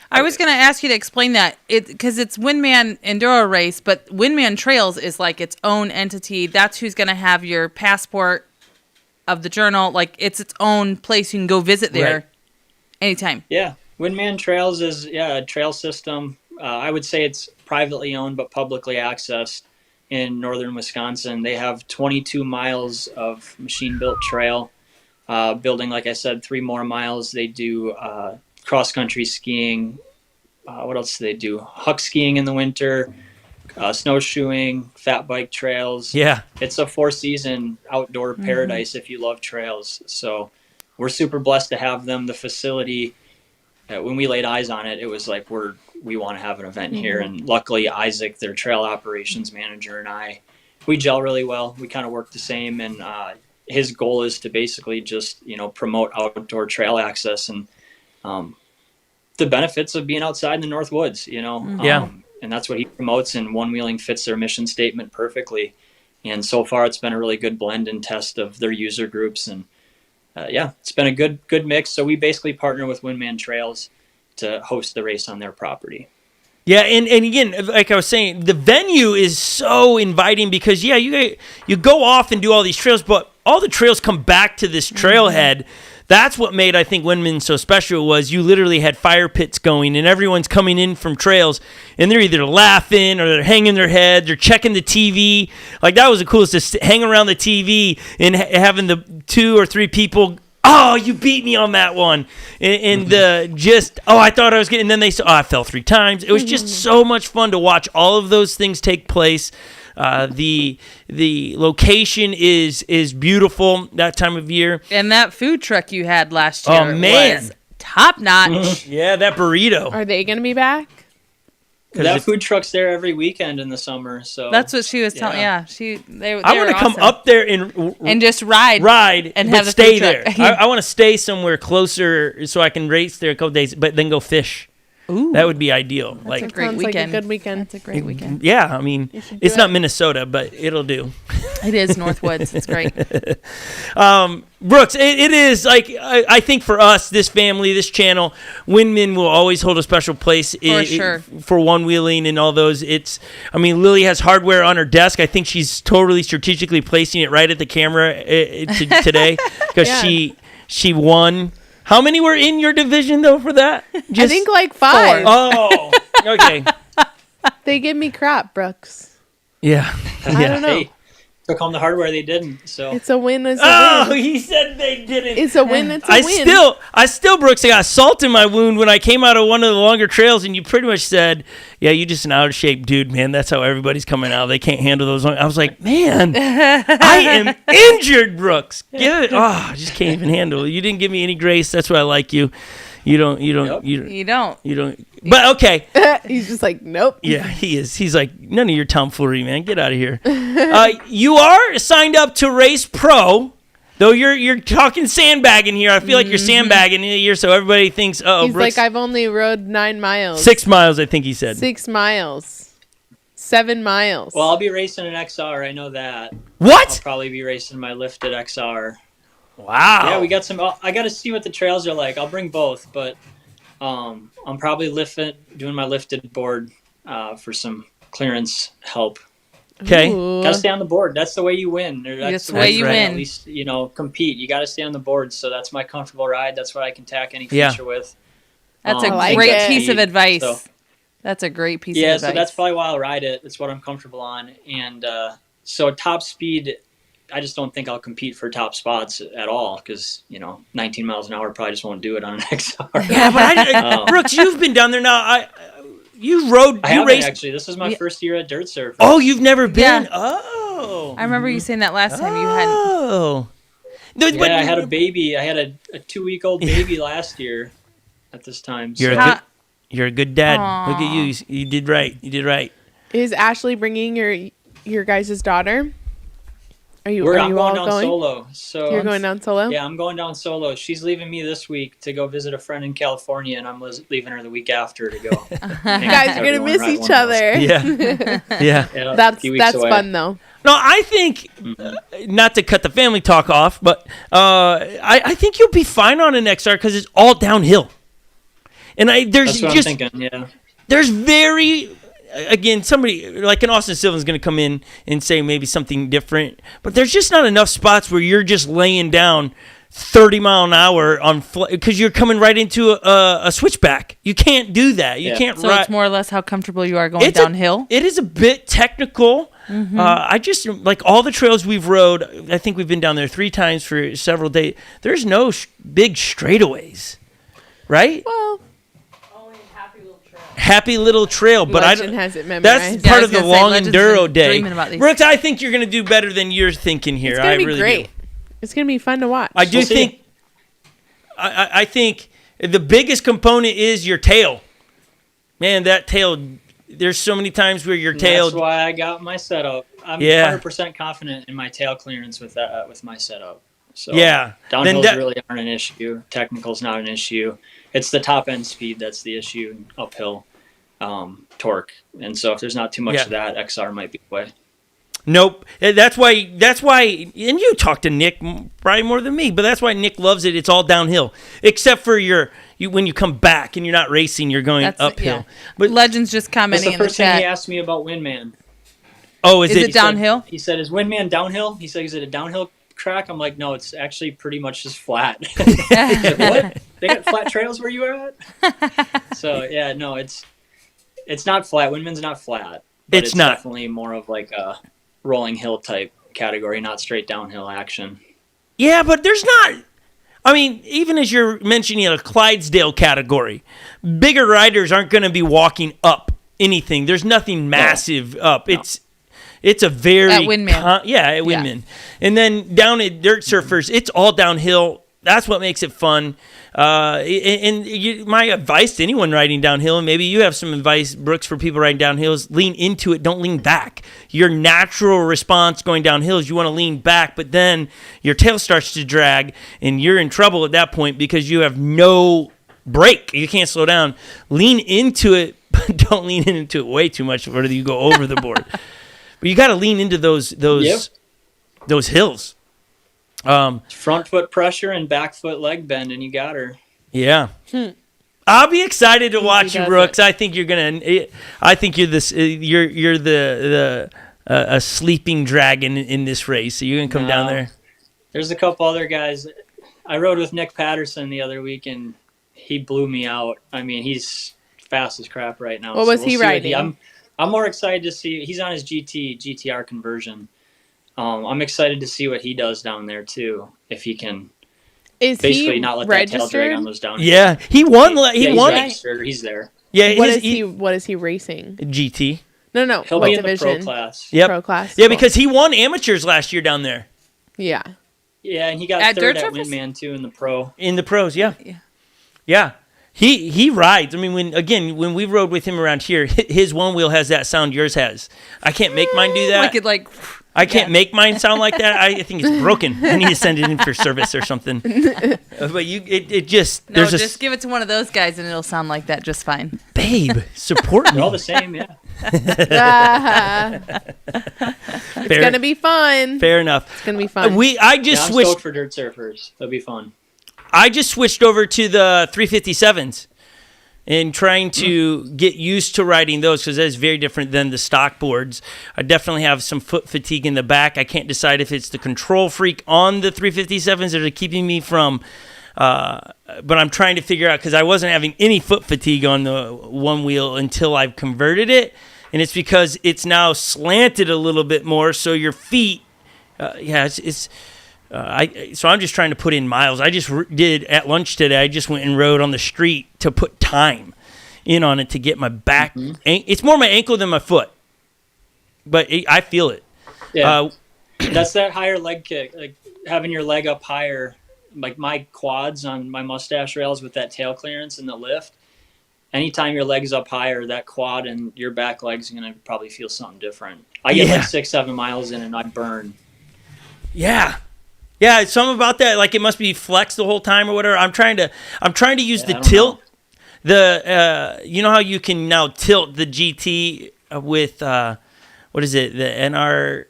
I was going to ask you to explain that because it's Winman Enduro race, but Winman Trails is like its own entity. That's who's going to have your passport of the journal. Like it's its own place. You can go visit there anytime. Yeah. Winman Trails is a trail system. I would say it's privately owned but publicly accessed. in northern Wisconsin. They have 22 miles of machine-built trail, building, like I said, 3 more miles. They do cross-country skiing. What else do they do? Huck skiing in the winter, snowshoeing, fat bike trails. Yeah. It's a 4-season outdoor paradise if you love trails. So we're super blessed to have them. The facility, when we laid eyes on it, it was like we want to have an event here. And luckily Isaac, their trail operations manager, and we gel really well. We kind of work the same, and his goal is to basically just, promote outdoor trail access and the benefits of being outside in the North Woods, and that's what he promotes, and one-wheeling fits their mission statement perfectly. And so far it's been a really good blend and test of their user groups, and it's been a good mix. So we basically partner with Winman Trails to host the race on their property. Yeah, and again, like I was saying, the venue is so inviting because, you go off and do all these trails, but all the trails come back to this trailhead. That's what made, I think, Winman so special, was you literally had fire pits going, and everyone's coming in from trails, and they're either laughing or they're hanging their head, they're checking the TV. Like, that was the coolest, to hang around the TV and having the 2 or 3 people, oh, you beat me on that one. And I thought I was getting, and then they said, oh, I fell 3 times. It was just so much fun to watch all of those things take place. The location is beautiful that time of year. And that food truck you had last year was top notch. Yeah, that burrito. Are they going to be back? That food truck's there every weekend in the summer. So that's what she was telling. Yeah, I want to come up there and just ride and have stay there. I want to stay somewhere closer so I can race there a couple days, but then go fish. Ooh, that would be ideal. That's a great weekend. Like a good weekend. That's a great weekend. Yeah, I mean, it's not Minnesota, but it'll do. It is Northwoods. It's great. Brooks, it is like, I think for us, this family, this channel, Winman will always hold a special place for one-wheeling and all those. Lily has hardware on her desk. I think she's totally strategically placing it right at the camera today because she won. How many were in your division, though, for that? I think like 5. 4. Oh, okay. They give me crap, Brooks. Yeah. I don't know. Hey, took home the hardware, they didn't. So it's a win. Win. He said they didn't. It's a win. It's a win. I still, Brooks, I got salt in my wound when I came out of one of the longer trails, and you pretty much said, "Yeah, you just an out of shape dude, man. That's how everybody's coming out. They can't handle those." I was like, "Man, I am injured, Brooks. I just can't even handle it. You didn't give me any grace. That's why I like you. You don't. But okay. He's just like, nope. Yeah, he is. He's like, none of your tomfoolery, man. Get out of here. You are signed up to Race Pro, though you're talking sandbagging here. I feel like you're sandbagging here, so everybody thinks, He's Brooks. like, I've only rode 9 miles. 6 miles, I think he said. 6 miles. 7 miles. Well, I'll be racing an XR. I know that. What? I'll probably be racing my lifted XR. Wow. Yeah, we got some. I got to see what the trails are like. I'll bring both, but I'm probably doing my lifted board for some clearance help. Okay. Got to stay on the board. That's the way you win. That's the way you win. At least, compete. You got to stay on the board. So that's my comfortable ride. That's what I can tack any feature with. That's a great piece of advice. That's a great piece of advice. Yeah, so that's probably why I'll ride it. It's what I'm comfortable on. And so top speed, I just don't think I'll compete for top spots at all because, 19 miles an hour probably just won't do it on an XR. Yeah, but Brooks, you've been down there now. You raced. Actually. This is my first year at Dirtsurferz. Oh, you've never been? Yeah. Oh. I remember you saying that last time you had. Oh. I had a baby. I had a 2-week-old baby last year at this time. You're a good dad. Aww. Look at you. You did right. Is Ashley bringing your guys' daughter? I'm going down solo. So you're going down solo? Yeah, I'm going down solo. She's leaving me this week to go visit a friend in California, and I'm leaving her the week after to go. You guys are gonna miss each other. Yeah. That's fun though. No, I think not to cut the family talk off, but I think you'll be fine on an XR because it's all downhill. And that's what I'm thinking. Yeah. There's again, somebody like an Austin Sylvan's going to come in and say maybe something different, but there's just not enough spots where you're just laying down 30 mile an hour because you're coming right into a switchback. You can't do that. You can't. So it's more or less how comfortable you are going downhill. It is a bit technical. I just like all the trails we've rode. I think we've been down there 3 times for several days. There's no big straightaways, right? Well, Happy little trail, but Legend has it memorized. that's part of the long enduro day. Brooks, Brooks, I think you're going to do better than you're thinking here. it's gonna be really great. do. It's gonna be fun to watch. I do We'll see. think. I think the biggest component is your tail. Man, that tail. There's so many times where your tail. That's why I got my setup. I'm Yeah. 100% confident in my tail clearance with that with my setup. So Yeah. Then downhills that- really aren't an issue. Technical's not an issue. It's the top end speed that's the issue. Uphill torque, and so if there's not too much Yeah. of that, XR might be the way. Nope. That's why. And you talk to Nick probably more than me, but that's why Nick loves it. It's all downhill, except for when you come back and you're not racing, you're going uphill. Yeah. But Legend's just That's commenting the in the first thing he chat. asked me about Winman. oh, Is it downhill? He said, "Is Winman downhill?" He said, "Is it a downhill track?" I'm like, "No, it's actually pretty much just flat." He's like, what? They got flat trails where you are at? So yeah, no, it's not flat. Winman's not flat. But It's not. Definitely more of like a rolling hill type category, not straight downhill action. Yeah, but there's not. I mean, even as you're mentioning a Clydesdale category, bigger riders aren't going to be walking up anything. There's nothing massive up. No. It's a very At Winman. at Winman, and then down at Dirtsurferz, it's all downhill. That's what makes it fun. My advice to anyone riding downhill, and maybe you have some advice, Brooks, for people riding downhill, is lean into it. Don't lean back. Your natural response going downhill is you want to lean back, but then your tail starts to drag, and you're in trouble at that point because you have no brake. You can't slow down. Lean into it, but don't lean into it way too much, or you go over the board. But you got to lean into those hills. Front foot pressure and back foot leg bend, and you got her. Yeah. I'll be excited to watch you, does Brooks. I think you're gonna. I think you're this. You're the a sleeping dragon in this race. So you're gonna come down there. There's a couple other guys. I rode with Nick Patterson the other week, and he blew me out. I mean, he's fast as crap right now. What was he see riding? I'm more excited to see. He's on his GTR conversion. I'm excited to see what he does down there too. If he can Is basically he not let that tail drag registered? on those down. Yeah, he won. He he's won. registered. He's there. Yeah, What is he racing? GT. No. He'll What be in the division? pro class. Yep. Pro class. Yeah, Cool. because he won amateurs last year down there Yeah. Yeah, and he got At third at Dirtsurferz? Winman too in the pro. in the pros. Yeah. Yeah. Yeah. He rides. I mean, when we rode with him around here, his one wheel has that sound yours has. I can't make mine do that. I can't make mine sound like that. I think it's broken. I need to send it in for service or something. But just No, there's just give it to one of those guys and it'll sound like that just fine. babe support They're me. all the same, yeah. It's gonna be fun. Fair enough. It's gonna be fun. I just I'm switched. stoked for Dirtsurferz. That'll be fun. I just switched over to the 357s and trying to get used to riding those because that is very different than the stock boards. I definitely have some foot fatigue in the back. I can't decide if it's the control freak on the 357s that are keeping me from, but I'm trying to figure out because I wasn't having any foot fatigue on the one wheel until I've converted it. And it's because it's now slanted a little bit more, so your feet, so I'm just trying to put in miles. I just did at lunch today. I just went and rode on the street to put time in on it to get my back. It's more my ankle than my foot, but I feel it. Yeah, that's that higher leg kick, like having your leg up higher. Like my quads on my mustache rails with that tail clearance and the lift. Anytime your leg's up higher, that quad and your back leg's gonna probably feel something different. I get like 6-7 miles in and I burn. Yeah. Yeah, it's something about that. Like it must be flexed the whole time or whatever. I'm trying to use the tilt. You know how you can now tilt the GT with what is it? The NR.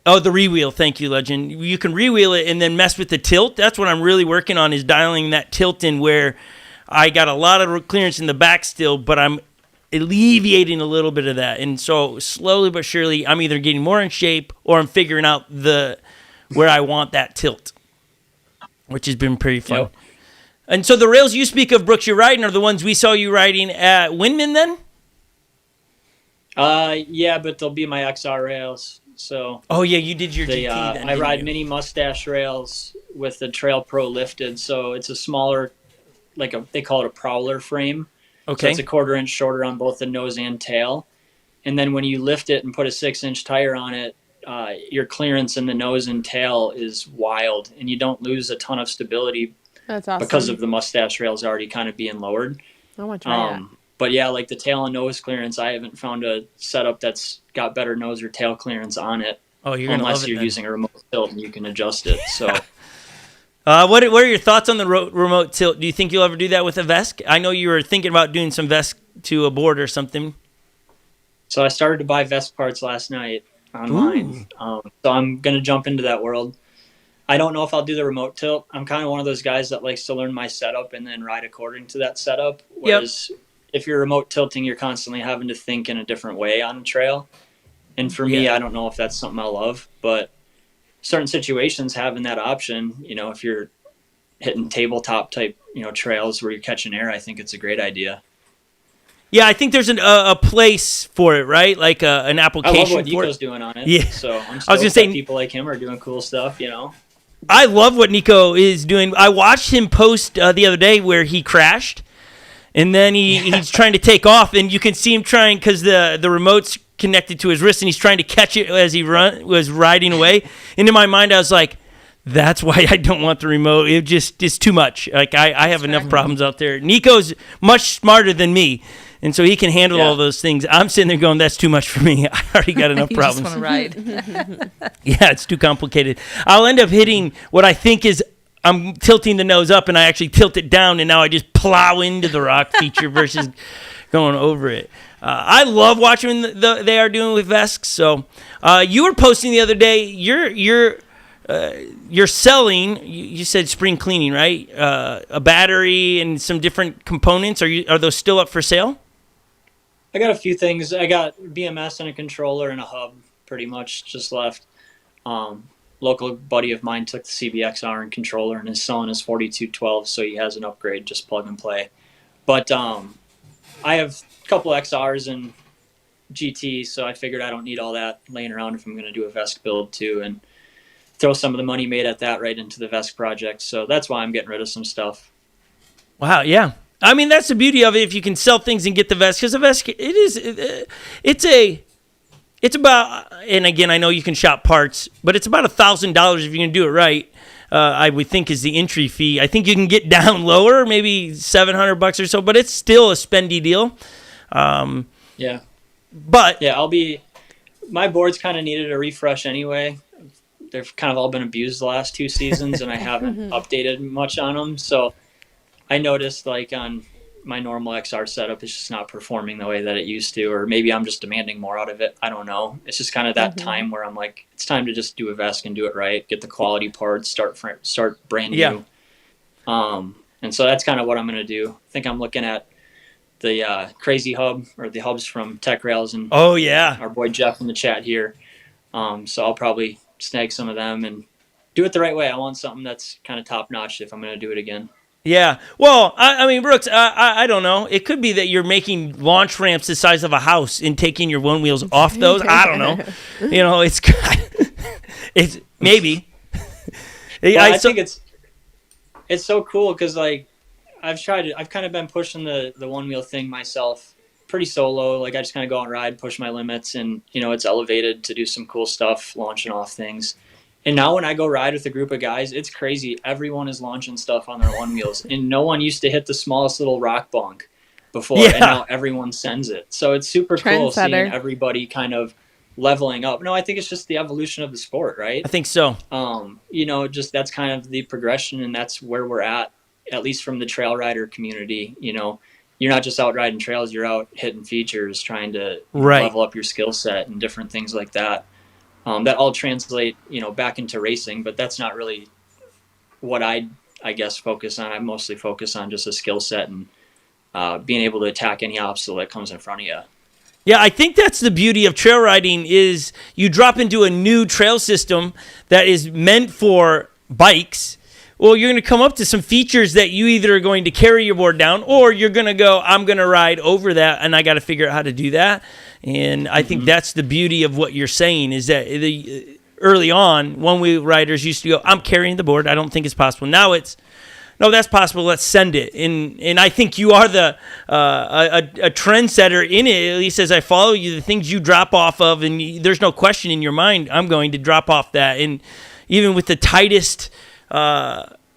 Oh, the re-wheel. Thank you, Legend. You can re-wheel it and then mess with the tilt. That's what I'm really working on is dialing that tilt in where I got a lot of clearance in the back still, but I'm alleviating a little bit of that. And so slowly but surely, I'm either getting more in shape or I'm figuring out where I want that tilt, which has been pretty fun. Yep. And so the rails you speak of, Brooks, you're riding are the ones we saw you riding at Winman then? Yeah, but they'll be my XR rails. So Oh yeah, you did your the GT then. I didn't ride you? mini mustache rails with the Trail Pro lifted, so it's a smaller, they call it a prowler frame. So Okay. it's a 1/4 inch shorter on both the nose and tail. And then when you lift it and put a 6-inch tire on it, your clearance in the nose and tail is wild, and you don't lose a ton of stability That's awesome. because of the mustache rails already kind of being lowered. I want to try that. But yeah, like the tail and nose clearance, I haven't found a setup that's got better nose or tail clearance on it. Oh, you're gonna love Unless it you're then. using a remote tilt and you can adjust it. So What are your thoughts on the remote tilt? Do you think you'll ever do that with a Vesk? I know you were thinking about doing some Vesk to a board or something. I started to buy vest parts last night online. So I'm going to jump into that world. I don't know if I'll do the remote tilt. I'm kind of one of those guys that likes to learn my setup and then ride according to that setup. Whereas if you're remote tilting, you're constantly having to think in a different way on the trail. And for me, I don't know if that's something I'll love, but certain situations having that option, if you're hitting tabletop type, trails where you're catching air, I think it's a great idea. Yeah, I think there's a place for it, right? Like an I application love what for Nico's it. doing on it. Yeah. So I'm I was stoked gonna say- that people like him are doing cool stuff, I love what Nico is doing. I watched him post the other day where he crashed, and then he's trying to take off, and you can see him trying because the remote's connected to his wrist, and he's trying to catch it as he was riding away. And in my mind, I was like, that's why I don't want the remote. It's too much. Like I have enough problems out there. Nico's much smarter than me, and so he can handle all those things. I'm sitting there going, that's too much for me. I already got enough You problems. just want to ride. Yeah, it's too complicated. I'll end up hitting what I think is I'm tilting the nose up, and I actually tilt it down, and now I just plow into the rock feature versus going over it. I love watching they are doing with Vesks. So you were posting the other day. You're selling. You said spring cleaning, right? A battery and some different components. Are those still up for sale? I got a few things. I got BMS and a controller and a hub pretty much just left. Local buddy of mine took the CBXR and controller and is selling his 4212, so he has an upgrade, just plug and play. But I have a couple XRs and GT, so I figured I don't need all that laying around if I'm going to do a Vesk build too, and throw some of the money made at that right into the Vesk project. So that's why I'm getting rid of some stuff. Wow, yeah. I mean, that's the beauty of it. If you can sell things and get the Vesk, because the Vesk, it's about, and again, I know you can shop parts, but it's about $1,000 if you're going to do it right. I would think is the entry fee. I think you can get down lower, maybe $700 or so, but it's still a spendy deal. Yeah. But yeah, my boards kind of needed a refresh anyway. They've kind of all been abused the last 2 seasons, and I haven't updated much on them. So I noticed like on my normal XR setup, it's just not performing the way that it used to, or maybe I'm just demanding more out of it. I don't know. It's just kind of that time where I'm like, it's time to just do a Vesk and do it right, get the quality parts, start brand new. And so that's kind of what I'm going to do. I think I'm looking at the Crazy Hub, or the hubs from Tech Rails, and our boy Jeff in the chat here. So I'll probably snag some of them and do it the right way. I want something that's kind of top notch if I'm going to do it again. yeah, well, I mean, Brooks, I don't know. It could be that you're making launch ramps the size of a house and taking your one wheels off those. I don't know. It's maybe. Well, I think it's so cool because like I've kind of been pushing the one wheel thing myself pretty solo. Like I just kind of go out and ride, push my limits, and it's elevated to do some cool stuff, launching off things. And now when I go ride with a group of guys, it's crazy. Everyone is launching stuff on their one wheels, and no one used to hit the smallest little rock bunk before, and now everyone sends it. So it's super cool seeing everybody kind of leveling up. No, I think it's just the evolution of the sport, right? I think so. Just that's kind of the progression, and that's where we're at least from the trail rider community. You're not just out riding trails, you're out hitting features, trying to level up your skill set and different things like that. That all translate, back into racing, but that's not really what I guess focus on. I mostly focus on just a skill set and being able to attack any obstacle that comes in front of you. Yeah, I think that's the beauty of trail riding is you drop into a new trail system that is meant for bikes well, you're going to come up to some features that you either are going to carry your board down, or you're going to go, I'm going to ride over that, and I got to figure out how to do that. And I think that's the beauty of what you're saying, is that early on, one-wheel riders used to go, I'm carrying the board. I don't think it's possible. Now it's, no, that's possible. Let's send it. And I think you are a trendsetter in it, at least as I follow you, the things you drop off of, and there's no question in your mind, I'm going to drop off that. And even with the tightest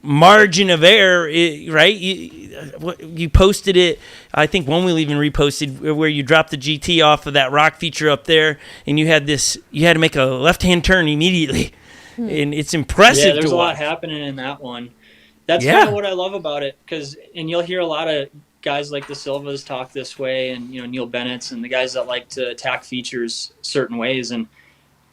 margin of error, right? You posted it. I think Onewheel even reposted where you dropped the GT off of that rock feature up there, and you had to make a left-hand turn immediately. And it's impressive. Yeah, there's a lot watch. happening in that one. That's kind of what I love about it, and you'll hear a lot of guys like the Silvas talk this way, and Neil Bennett's and the guys that like to attack features certain ways, and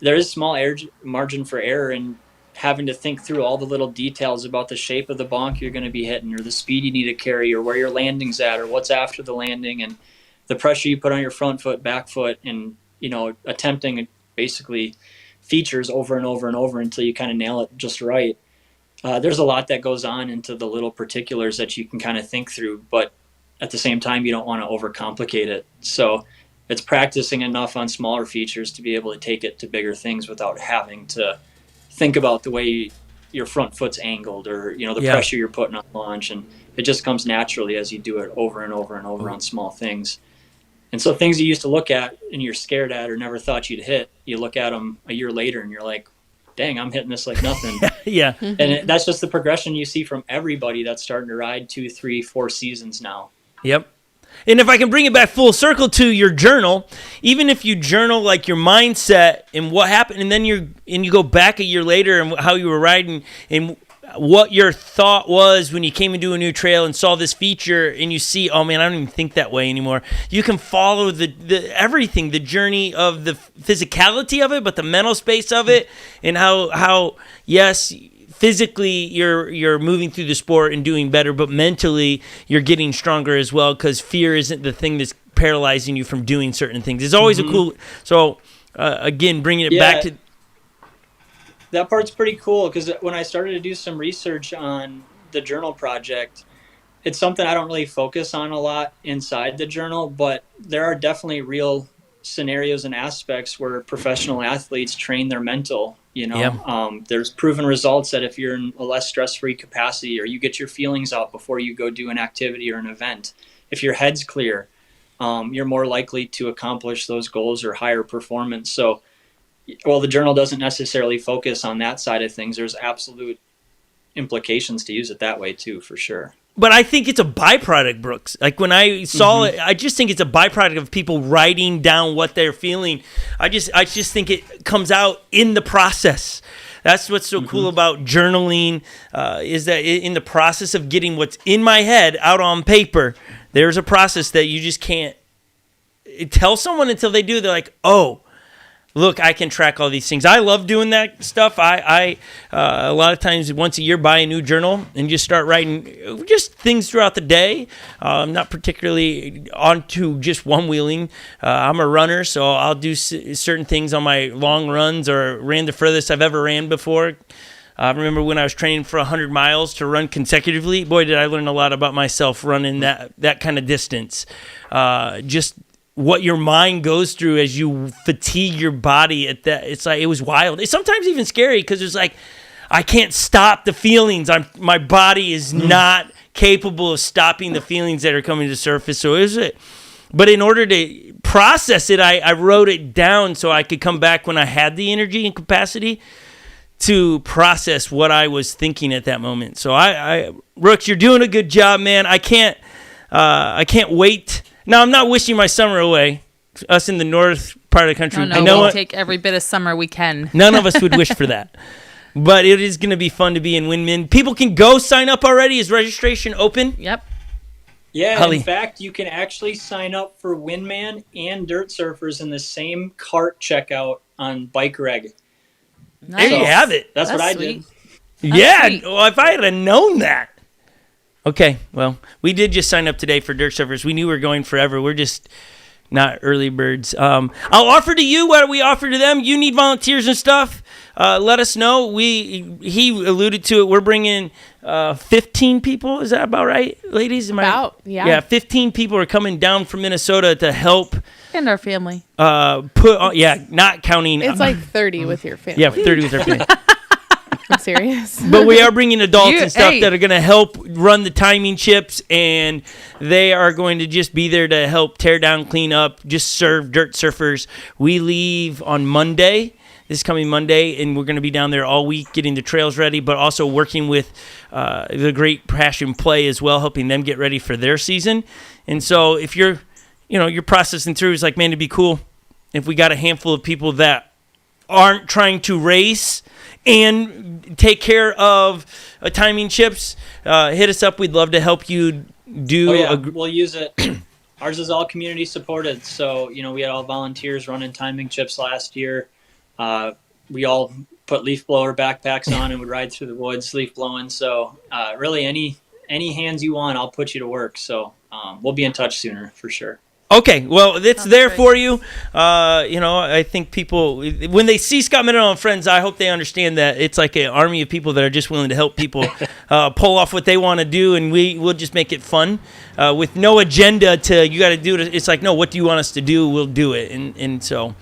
there is small margin for error in having to think through all the little details about the shape of the bonk you're going to be hitting, or the speed you need to carry, or where your landing's at, or what's after the landing, and the pressure you put on your front foot, back foot, and attempting basically features over and over and over until you kind of nail it just right. There's a lot that goes on into the little particulars that you can kind of think through, but at the same time, you don't want to overcomplicate it. So it's practicing enough on smaller features to be able to take it to bigger things without having to think about the way your front foot's angled, or the pressure you're putting on launch, and it just comes naturally as you do it over and over and over on small things. And so things you used to look at and you're scared at or never thought you'd hit, you look at them a year later and you're like, dang, I'm hitting this like nothing. Yeah. And that's just the progression you see from everybody that's starting to ride 2, 3, 4 seasons now. Yep. And if I can bring it back full circle to your journal, even if you journal like your mindset and what happened, and then you go back a year later and how you were riding and what your thought was when you came into a new trail and saw this feature, and you see, oh man, I don't even think that way anymore. You can follow the everything, the journey of the physicality of it, but the mental space of it, and how yes, physically you're moving through the sport and doing better, but mentally you're getting stronger as well, because fear isn't the thing that's paralyzing you from doing certain things. It's always a cool. So again, bringing it back to. That part's pretty cool, because when I started to do some research on the journal project, it's something I don't really focus on a lot inside the journal, but there are definitely real scenarios and aspects where professional athletes train their mental. There's proven results that if you're in a less stress-free capacity, or you get your feelings out before you go do an activity or an event, if your head's clear, you're more likely to accomplish those goals or higher performance. So well, the journal doesn't necessarily focus on that side of things. There's absolute implications to use it that way too, for sure. But I think it's a byproduct, Brooks. Like when I saw it, I just think it's a byproduct of people writing down what they're feeling. I just think it comes out in the process. That's what's so cool about journaling, is that in the process of getting what's in my head out on paper, there's a process that you just can't tell someone until they do. They're like, oh, look, I can track all these things. I love doing that stuff. I a lot of times once a year buy a new journal and just start writing just things throughout the day. I'm not particularly onto just one-wheeling. I'm a runner, so I'll do certain things on my long runs, or ran the furthest I've ever ran before. I remember when I was training for 100 miles to run consecutively. Boy, did I learn a lot about myself running that kind of distance. Just what your mind goes through as you fatigue your body at that. It's like, it was wild. It's sometimes even scary, because it's like, I can't stop the feelings. My body is not capable of stopping the feelings that are coming to the surface. So is it? But in order to process it, I wrote it down so I could come back when I had the energy and capacity to process what I was thinking at that moment. So Rooks, you're doing a good job, man. I can't wait. Now, I'm not wishing my summer away, us in the north part of the country. No, we'll take every bit of summer we can. None of us would wish for that. But it is going to be fun to be in Winman. People can go sign up already. Is registration open? Yep. Yeah, Holly. In fact, you can actually sign up for Winman and Dirtsurferz in the same cart checkout on Bike Reg. Nice. There you have it. That's what I sweet. did. Yeah, well, if I had known that. Okay, well, we did just sign up today for Dirtsurferz. We knew we were going forever. We're just not early birds. I'll offer to you what we offer to them. You need volunteers and stuff. Let us know. He alluded to it. We're bringing 15 people. Is that about right, ladies? Yeah, 15 people are coming down from Minnesota to help. And our family. Not counting. It's like 30 with your family. Yeah, 30 with our family. I'm serious. But we are bringing adults and stuff that are going to help run the timing chips, and they are going to just be there to help tear down, clean up, just serve Dirtsurferz. We leave on Monday, this coming Monday, and we're going to be down there all week getting the trails ready, but also working with the Great Passion Play as well, helping them get ready for their season. And so if you're processing through, it's like, man, it'd be cool if we got a handful of people that aren't trying to race and take care of timing chips. Hit us up. We'd love to help you do. We'll use it. Ours is all community supported. So, we had all volunteers running timing chips last year. We all put leaf blower backpacks on and would ride through the woods leaf blowing. So really any hands you want, I'll put you to work. So we'll be in touch sooner for sure. Okay, well, it's there for you. I think people, when they see Scott Mendenhall and friends, I hope they understand that it's like an army of people that are just willing to help people pull off what they want to do, and we'll just make it fun with no agenda to, you got to do it. It's like, no, what do you want us to do? We'll do it. And so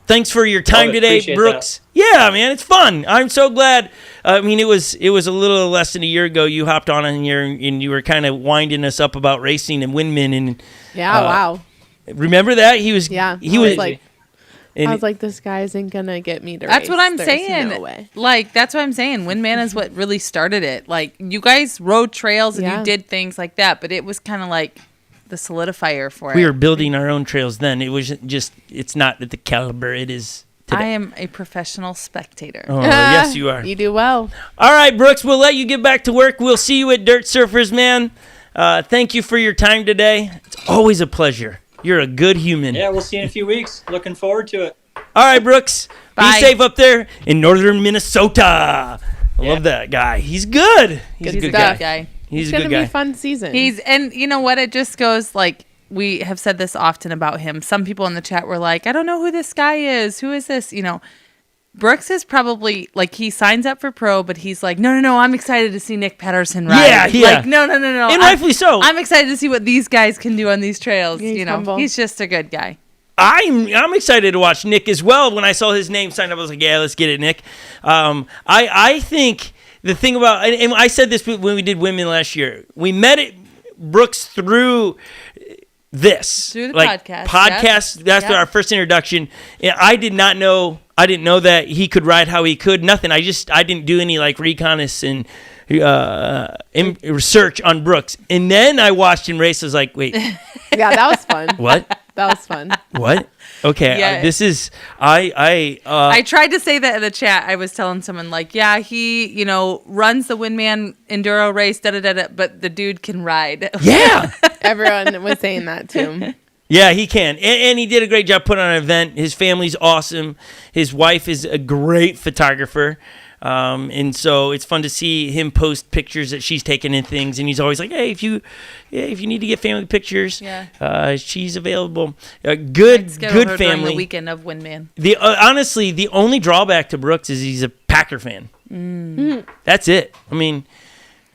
thanks for your time today, Brooks. That. Yeah, man, it's fun. I'm so glad. It was a little less than a year ago you hopped on in here and you were kind of winding us up about racing and Winman and wow. Remember that? He was I was like, this guy isn't gonna get me to race. That's what I'm There's saying. No way. Like, that's what I'm saying. Winman is what really started it. Like, you guys rode trails and you did things like that, but it was kind of like the solidifier for it. We were building our own trails then. It was just, it's not at the caliber it is today. I am a professional spectator. Oh, yes, you are. You do well. All right, Brooks, we'll let you get back to work. We'll see you at Dirtsurferz, man. Thank you for your time today. It's always a pleasure. You're a good human. Yeah, we'll see you in a few weeks. Looking forward to it. All right, Brooks. Bye. Be safe up there in northern Minnesota. I love that guy. He's good. He's a good guy. He's a good guy. It's gonna be a fun season. And you know what? It just goes like, we have said this often about him. Some people in the chat were like, I don't know who this guy is. Who is this? Brooks is probably like, he signs up for pro, but he's like, no, I'm excited to see Nick Patterson ride. Yeah. Like, no. And rightfully so. I'm excited to see what these guys can do on these trails. He's humble. He's just a good guy. I'm excited to watch Nick as well. When I saw his name signed up, I was like, yeah, let's get it, Nick. I think the thing about, and I said this when we did Women last year, we met Brooks through this. Through the podcast. Podcast. That's our first introduction. And I didn't know that he could ride how he could. Nothing. I didn't do any like reconnaissance and research on Brooks. And then I watched him race. I was like, wait. Yeah, that was fun. What? That was fun. What? Okay, Yeah. This is I tried to say that in the chat. I was telling someone like, yeah, he runs the Winman Enduro race, but the dude can ride. Yeah. Everyone was saying that too. Yeah, he can, and he did a great job putting on an event. His family's awesome. His wife is a great photographer. And so it's fun to see him post pictures that she's taken and things, and he's always like, hey, if you need to get family pictures, she's available. Good family. During the weekend of Winman. Honestly, the only drawback to Brooks is he's a Packer fan. That's it. I mean,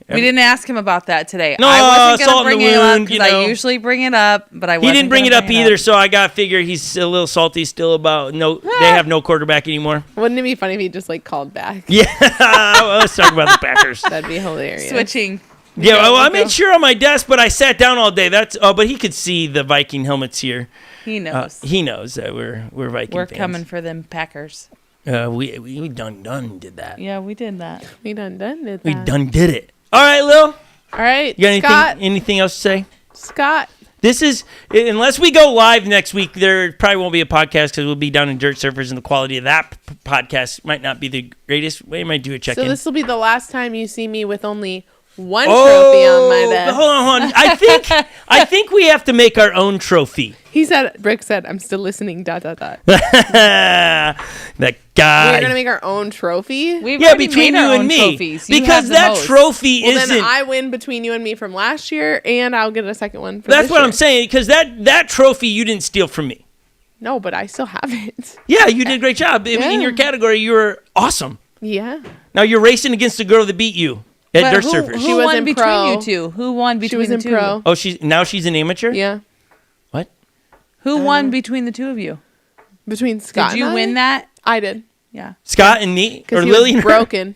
we didn't ask him about that today. No, I wasn't going to bring it up wound, because I usually bring it up, but I wasn't. He didn't bring it up either, so I got to figure he's a little salty still about they have no quarterback anymore. Wouldn't it be funny if he just like called back? Yeah, well, let's talk about the Packers. That'd be hilarious. Switching. Yeah, well, I made sure on my desk, but I sat down all day. But he could see the Viking helmets here. He knows. He knows that we're Viking We're fans. coming for them Packers. We done did that. Yeah, we did that. We done did that. We done did it. All right, Lil. All right, You got Scott. anything else to say? Scott. This is, unless we go live next week, there probably won't be a podcast because we'll be down in Dirtsurferz, and the quality of that podcast might not be the greatest. We might do a check-in. So this will be the last time you see me with only one trophy on my desk. Hold on. I think we have to make our own trophy. Rick said, I'm still listening, ... That guy. We're going to make our own trophy? We've Yeah, already between made our you and own me. trophies. You Because have the that most. trophy Well, isn't. then I win between you and me from last year, and I'll get a second one for That's this what year. I'm saying. Because that trophy you didn't steal from me. No, but I still have it. Yeah, you did a great job. Yeah. In your category, you were awesome. Yeah. Now you're racing against the girl that beat you at But Dirtsurferz. She Who was won in between pro. you two? Who won between She was the in two? pro. Oh, she's an amateur? Yeah. What? Who won between the two of you? Between Scott Did you and I? win that? I did. Yeah. Scott and me? Or Because he Lily? was broken.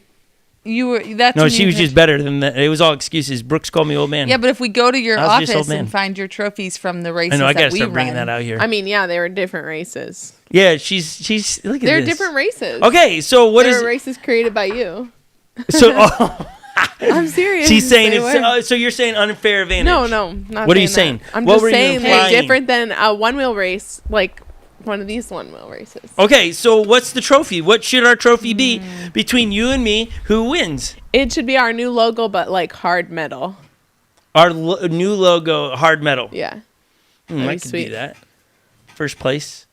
You were. That's No, when she you was just better than that. It was all excuses. Brooks called me old man. Yeah, but if we go to your I was just old office man. and find your trophies from the I races know. I that gotta we start bringing run. that out here. I mean, yeah, they were different races. Yeah, she's. Look at They're this. different races. Okay, so what They is? were races created by you. So I'm serious. she's saying They it's. were. So you're saying unfair advantage? No, not What are you saying saying? that. I'm What just were you saying they're implying? different than a one-wheel race, like one of these one-wheel races. Okay, so what's the trophy? What should our trophy be between you and me? Who wins? It should be our new logo, but like hard metal. Our new logo, hard metal. Yeah. I be could sweet. do that. First place.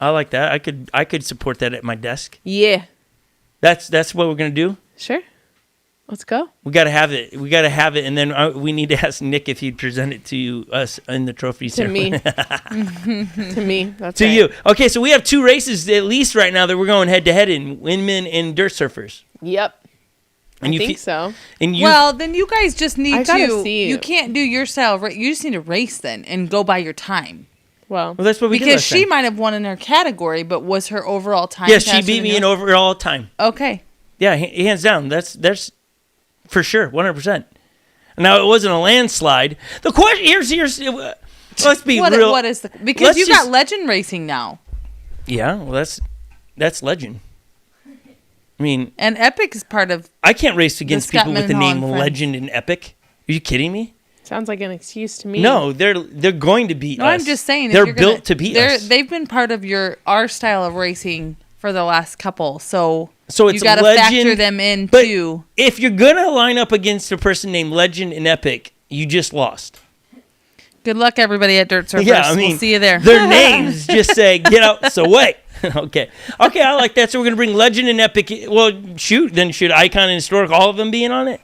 I like that. I could support that at my desk. Yeah. That's what we're gonna do. Sure. Let's go. We gotta have it. And then we need to ask Nick if he'd present it to us in the trophy To ceremony. me. To me. That's To right. you. Okay, so we have two races at least right now that we're going head to head in: Winman and Dirtsurferz. Yep. And I think so. And you. Well, then you guys just I need gotta to. see You you. can't do your style. You just need to race then and go by your time. Well, well, that's what we did Because last she time. might have won in her category, but was her overall time? Yes, she faster beat than me in yours? overall time. Okay. Yeah, hands down. That's for sure, 100%. Now it wasn't a landslide. The question here's let's be real. What is the? Because Let's you just- got legend racing now, Yeah, well that's legend. I mean, and Epic is part of. I can't race against Scot people with the Mendenhall name and friends. Legend and Epic. Are you kidding me? sounds like an excuse to me. No, they're going to beat No, us. I'm just saying if they're you're built gonna, to beat they're- us. They've been part of our style of racing for the last couple, so So it's you got to Legend, factor them in but too. if you're gonna line up against a person named Legend and Epic, you just lost. Good luck, everybody at Dirtsurferz. Yeah, I mean, we'll see you there. Their names just say "Get out." So wait. Okay, I like that. So we're gonna bring Legend and Epic. Well, shoot Icon and Historic, all of them being on it.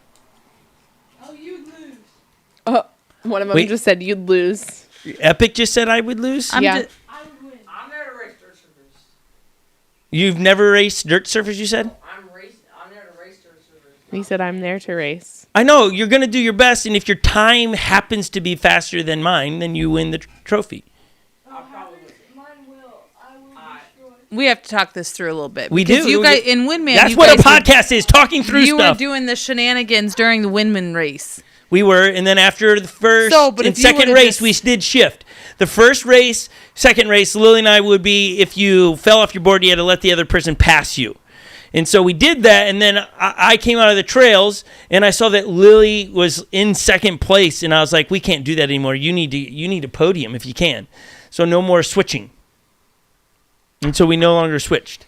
Oh, one of them Wait. just said you'd lose. Epic just said I would lose. Yeah. I'm there to race Dirtsurferz. You've never raced Dirtsurferz, you said? I'm there to race Dirtsurferz. He said I'm there to race. I know you're gonna do your best, and if your time happens to be faster than mine, then you win the trophy. We have to talk this through a little bit. We because do. You guys in Winman. That's you what a guys podcast is: talking through You stuff. were doing the shenanigans during the Winman race. We were, and then after the first But and if you second would've race, just- we did shift. The first race, second race, Lily and I would be, if you fell off your board, you had to let the other person pass you. And so we did that, and then I came out of the trails, and I saw that Lily was in second place, and I was like, we can't do that anymore. You need a podium if you can. So no more switching. And so we no longer switched.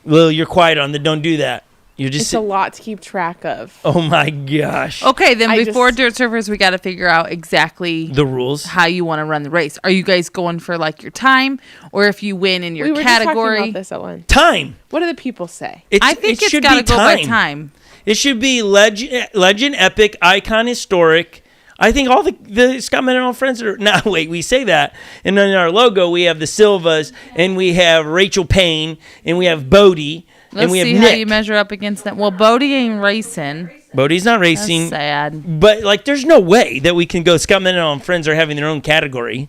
Lily, you're quiet on the don't do that. You're just It's a lot to keep track of. oh my gosh. Okay, then I before just- Dirtsurferz, we got to figure out exactly The rules. how you want to run the race. Are you guys going for like your time, or if you win in your We were just category? talking about this at lunch. Time. What do the people say? I think it's should got to be go by time. It should be legend, epic, icon, historic. I think all the Scot Mendenhall friends are. Now, wait, we say that. And then in our logo, we have the Silvas, and we have Rachel Payne, and we have Bodie, and Let's we have see Nick. how you measure up against them. Well, Bodie ain't racing. Bodie's not That's racing. sad. But, like, there's no way that we can go Scot Mendenhall and friends are having their own category.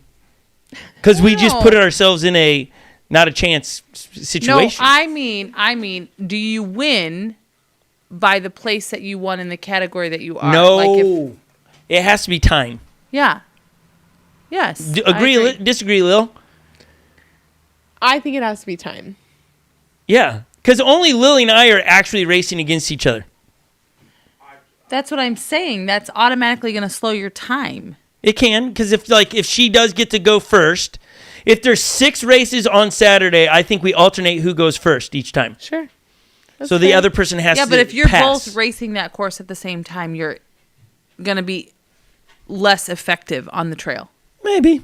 Because we just No. put ourselves in a not a chance situation. No, I mean, do you win by the place that you won in the category that you are? No. Like if, it has to be time. yeah. Yes. I Agree, disagree, Lil? I think it has to be time. Yeah. Because only Lily and I are actually racing against each other. That's what I'm saying. That's automatically going to slow your time. It can, because if she does get to go first, if there's 6 races on Saturday, I think we alternate who goes first each time. Sure. So the other person has to but if you're pass. both racing that course at the same time, you're going to be less effective on the trail. Maybe.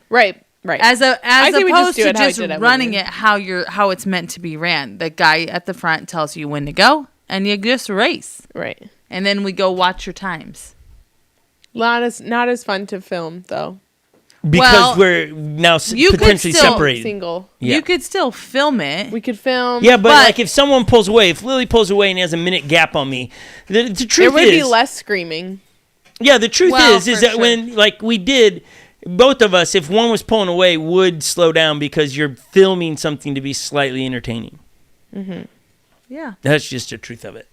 Right. As opposed to just it running it how it's meant to be ran. The guy at the front tells you when to go, and you just race. Right. And then we go watch your times. Not as fun to film though. Because we're now potentially separated. Single. Yeah. You could still film it. We could film. Yeah, but like if someone pulls away, if Lily pulls away and has a minute gap on me, the truth is... There would be less screaming. Yeah, the truth is that when, like we did, both of us, if one was pulling away, would slow down because you're filming something to be slightly entertaining. Mm-hmm. Yeah. That's just the truth of it.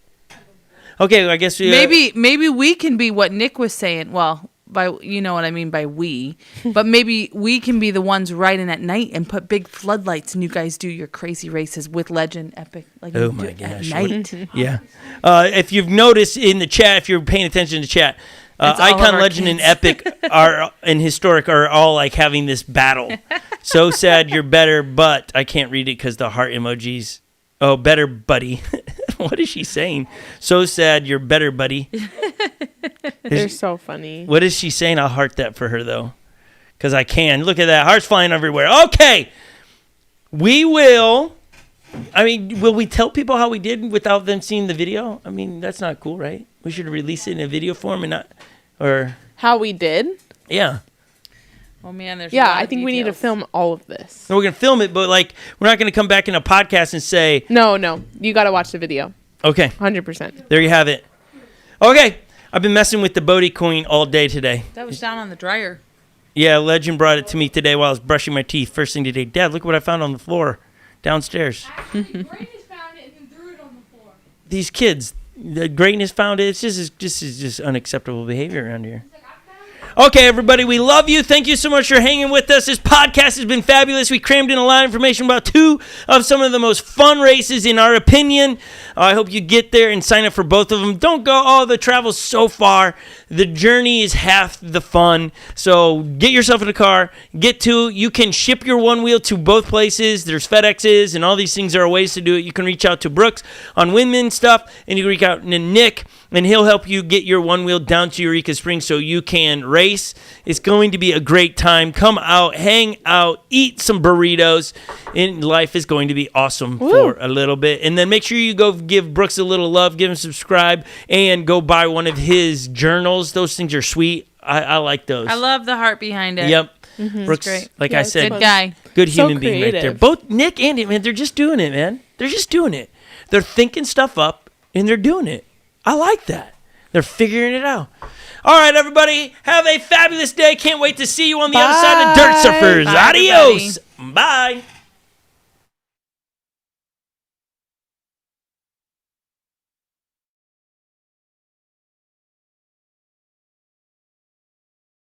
Okay, I guess... Maybe we can be what Nick was saying. Well... you know what I mean by we, but maybe we can be the ones riding at night and put big floodlights, and you guys do your crazy races with Legend Epic. Like oh my gosh! At night. Yeah. If you've noticed in the chat, if you're paying attention to chat, Icon, Legend, and Epic and Historic are all like having this battle. So sad, you're better, but I can't read it because the heart emojis. Oh, better, buddy. What is she saying? So sad, you're better, buddy. They're so funny. What is she saying? I'll heart that for her, though. Because I can. Look at that. Hearts flying everywhere. Okay. We will. I mean, will we tell people how we did without them seeing the video? I mean, that's not cool, right? We should release it in a video form and not. Or. How we did? Yeah. Oh, man, there's I think we need to film all of this. So we're going to film it, but like, we're not going to come back in a podcast and say. No. You got to watch the video. Okay. 100%. There you have it. Okay. I've been messing with the Bodhi coin all day today. That was down on the dryer. Yeah, Legend brought it to me today while I was brushing my teeth. First thing today. Dad, look what I found on the floor downstairs. Actually, Greatness found it and threw it on the floor. These kids, the Greatness found it. It's just unacceptable behavior around here. Okay, everybody, we love you. Thank you so much for hanging with us. This podcast has been fabulous. We crammed in a lot of information about 2 of some of the most fun races in our opinion. I hope you get there and sign up for both of them. Don't go, the travel's so far. The journey is half the fun. So get yourself in a car. Get to. You can ship your one wheel to both places. There's FedExes and all these things. There are ways to do it. You can reach out to Brooks on Winman stuff, and you can reach out to Nick, and he'll help you get your one wheel down to Eureka Springs so you can race. It's going to be a great time. Come out, hang out, eat some burritos, and life is going to be awesome for a little bit. And then make sure you go give Brooks a little love, give him subscribe, and go buy one of his journals. Those things are sweet. I like those. I love the heart behind it. Yep. Mm-hmm. Brooks, great. like I said, good guy. Good So human being right there. creative. Both Nick and him, man, they're just doing it, man. They're just doing it. They're thinking stuff up, and they're doing it. I like that. They're figuring it out. All right, everybody. Have a fabulous day. Can't wait to see you on the other side of Dirtsurferz. Bye, Adios. Bye.